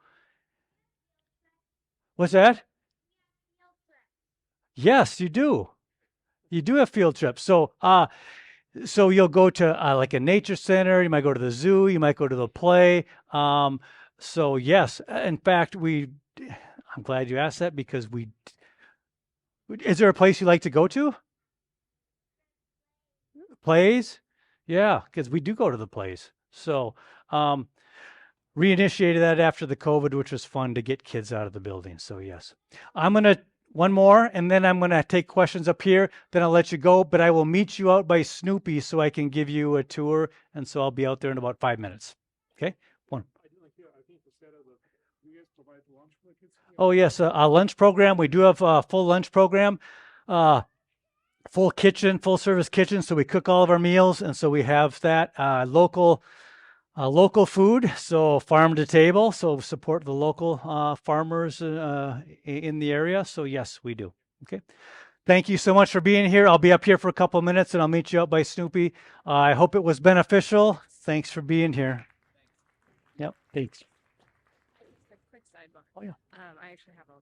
What's that? Yes, you do. You do have field trips. So you'll go to like a nature center. You might go to the zoo. You might go to the play. So yes, in fact, I'm glad you asked that because is there a place you like to go to? Plays? Yeah, because we do go to the plays. So reinitiated that after the COVID, which was fun to get kids out of the building. So yes. I'm going to one more, and then I'm going to take questions up here. Then I'll let you go, but I will meet you out by Snoopy so I can give you a tour. And so I'll be out there in about 5 minutes. Okay? One. I didn't hear. I think you said that you guys provide lunch for the kids here? Oh, yes, a lunch program. We do have a full lunch program. Full kitchen, full service kitchen. So we cook all of our meals. And so we have that local food. So farm to table. So support the local farmers in the area. So yes, we do. Okay. Thank you so much for being here. I'll be up here for a couple of minutes and I'll meet you out by Snoopy. I hope it was beneficial. Thanks for being here. Yep. Thanks. Just a quick sidebar. Oh, yeah. I actually have a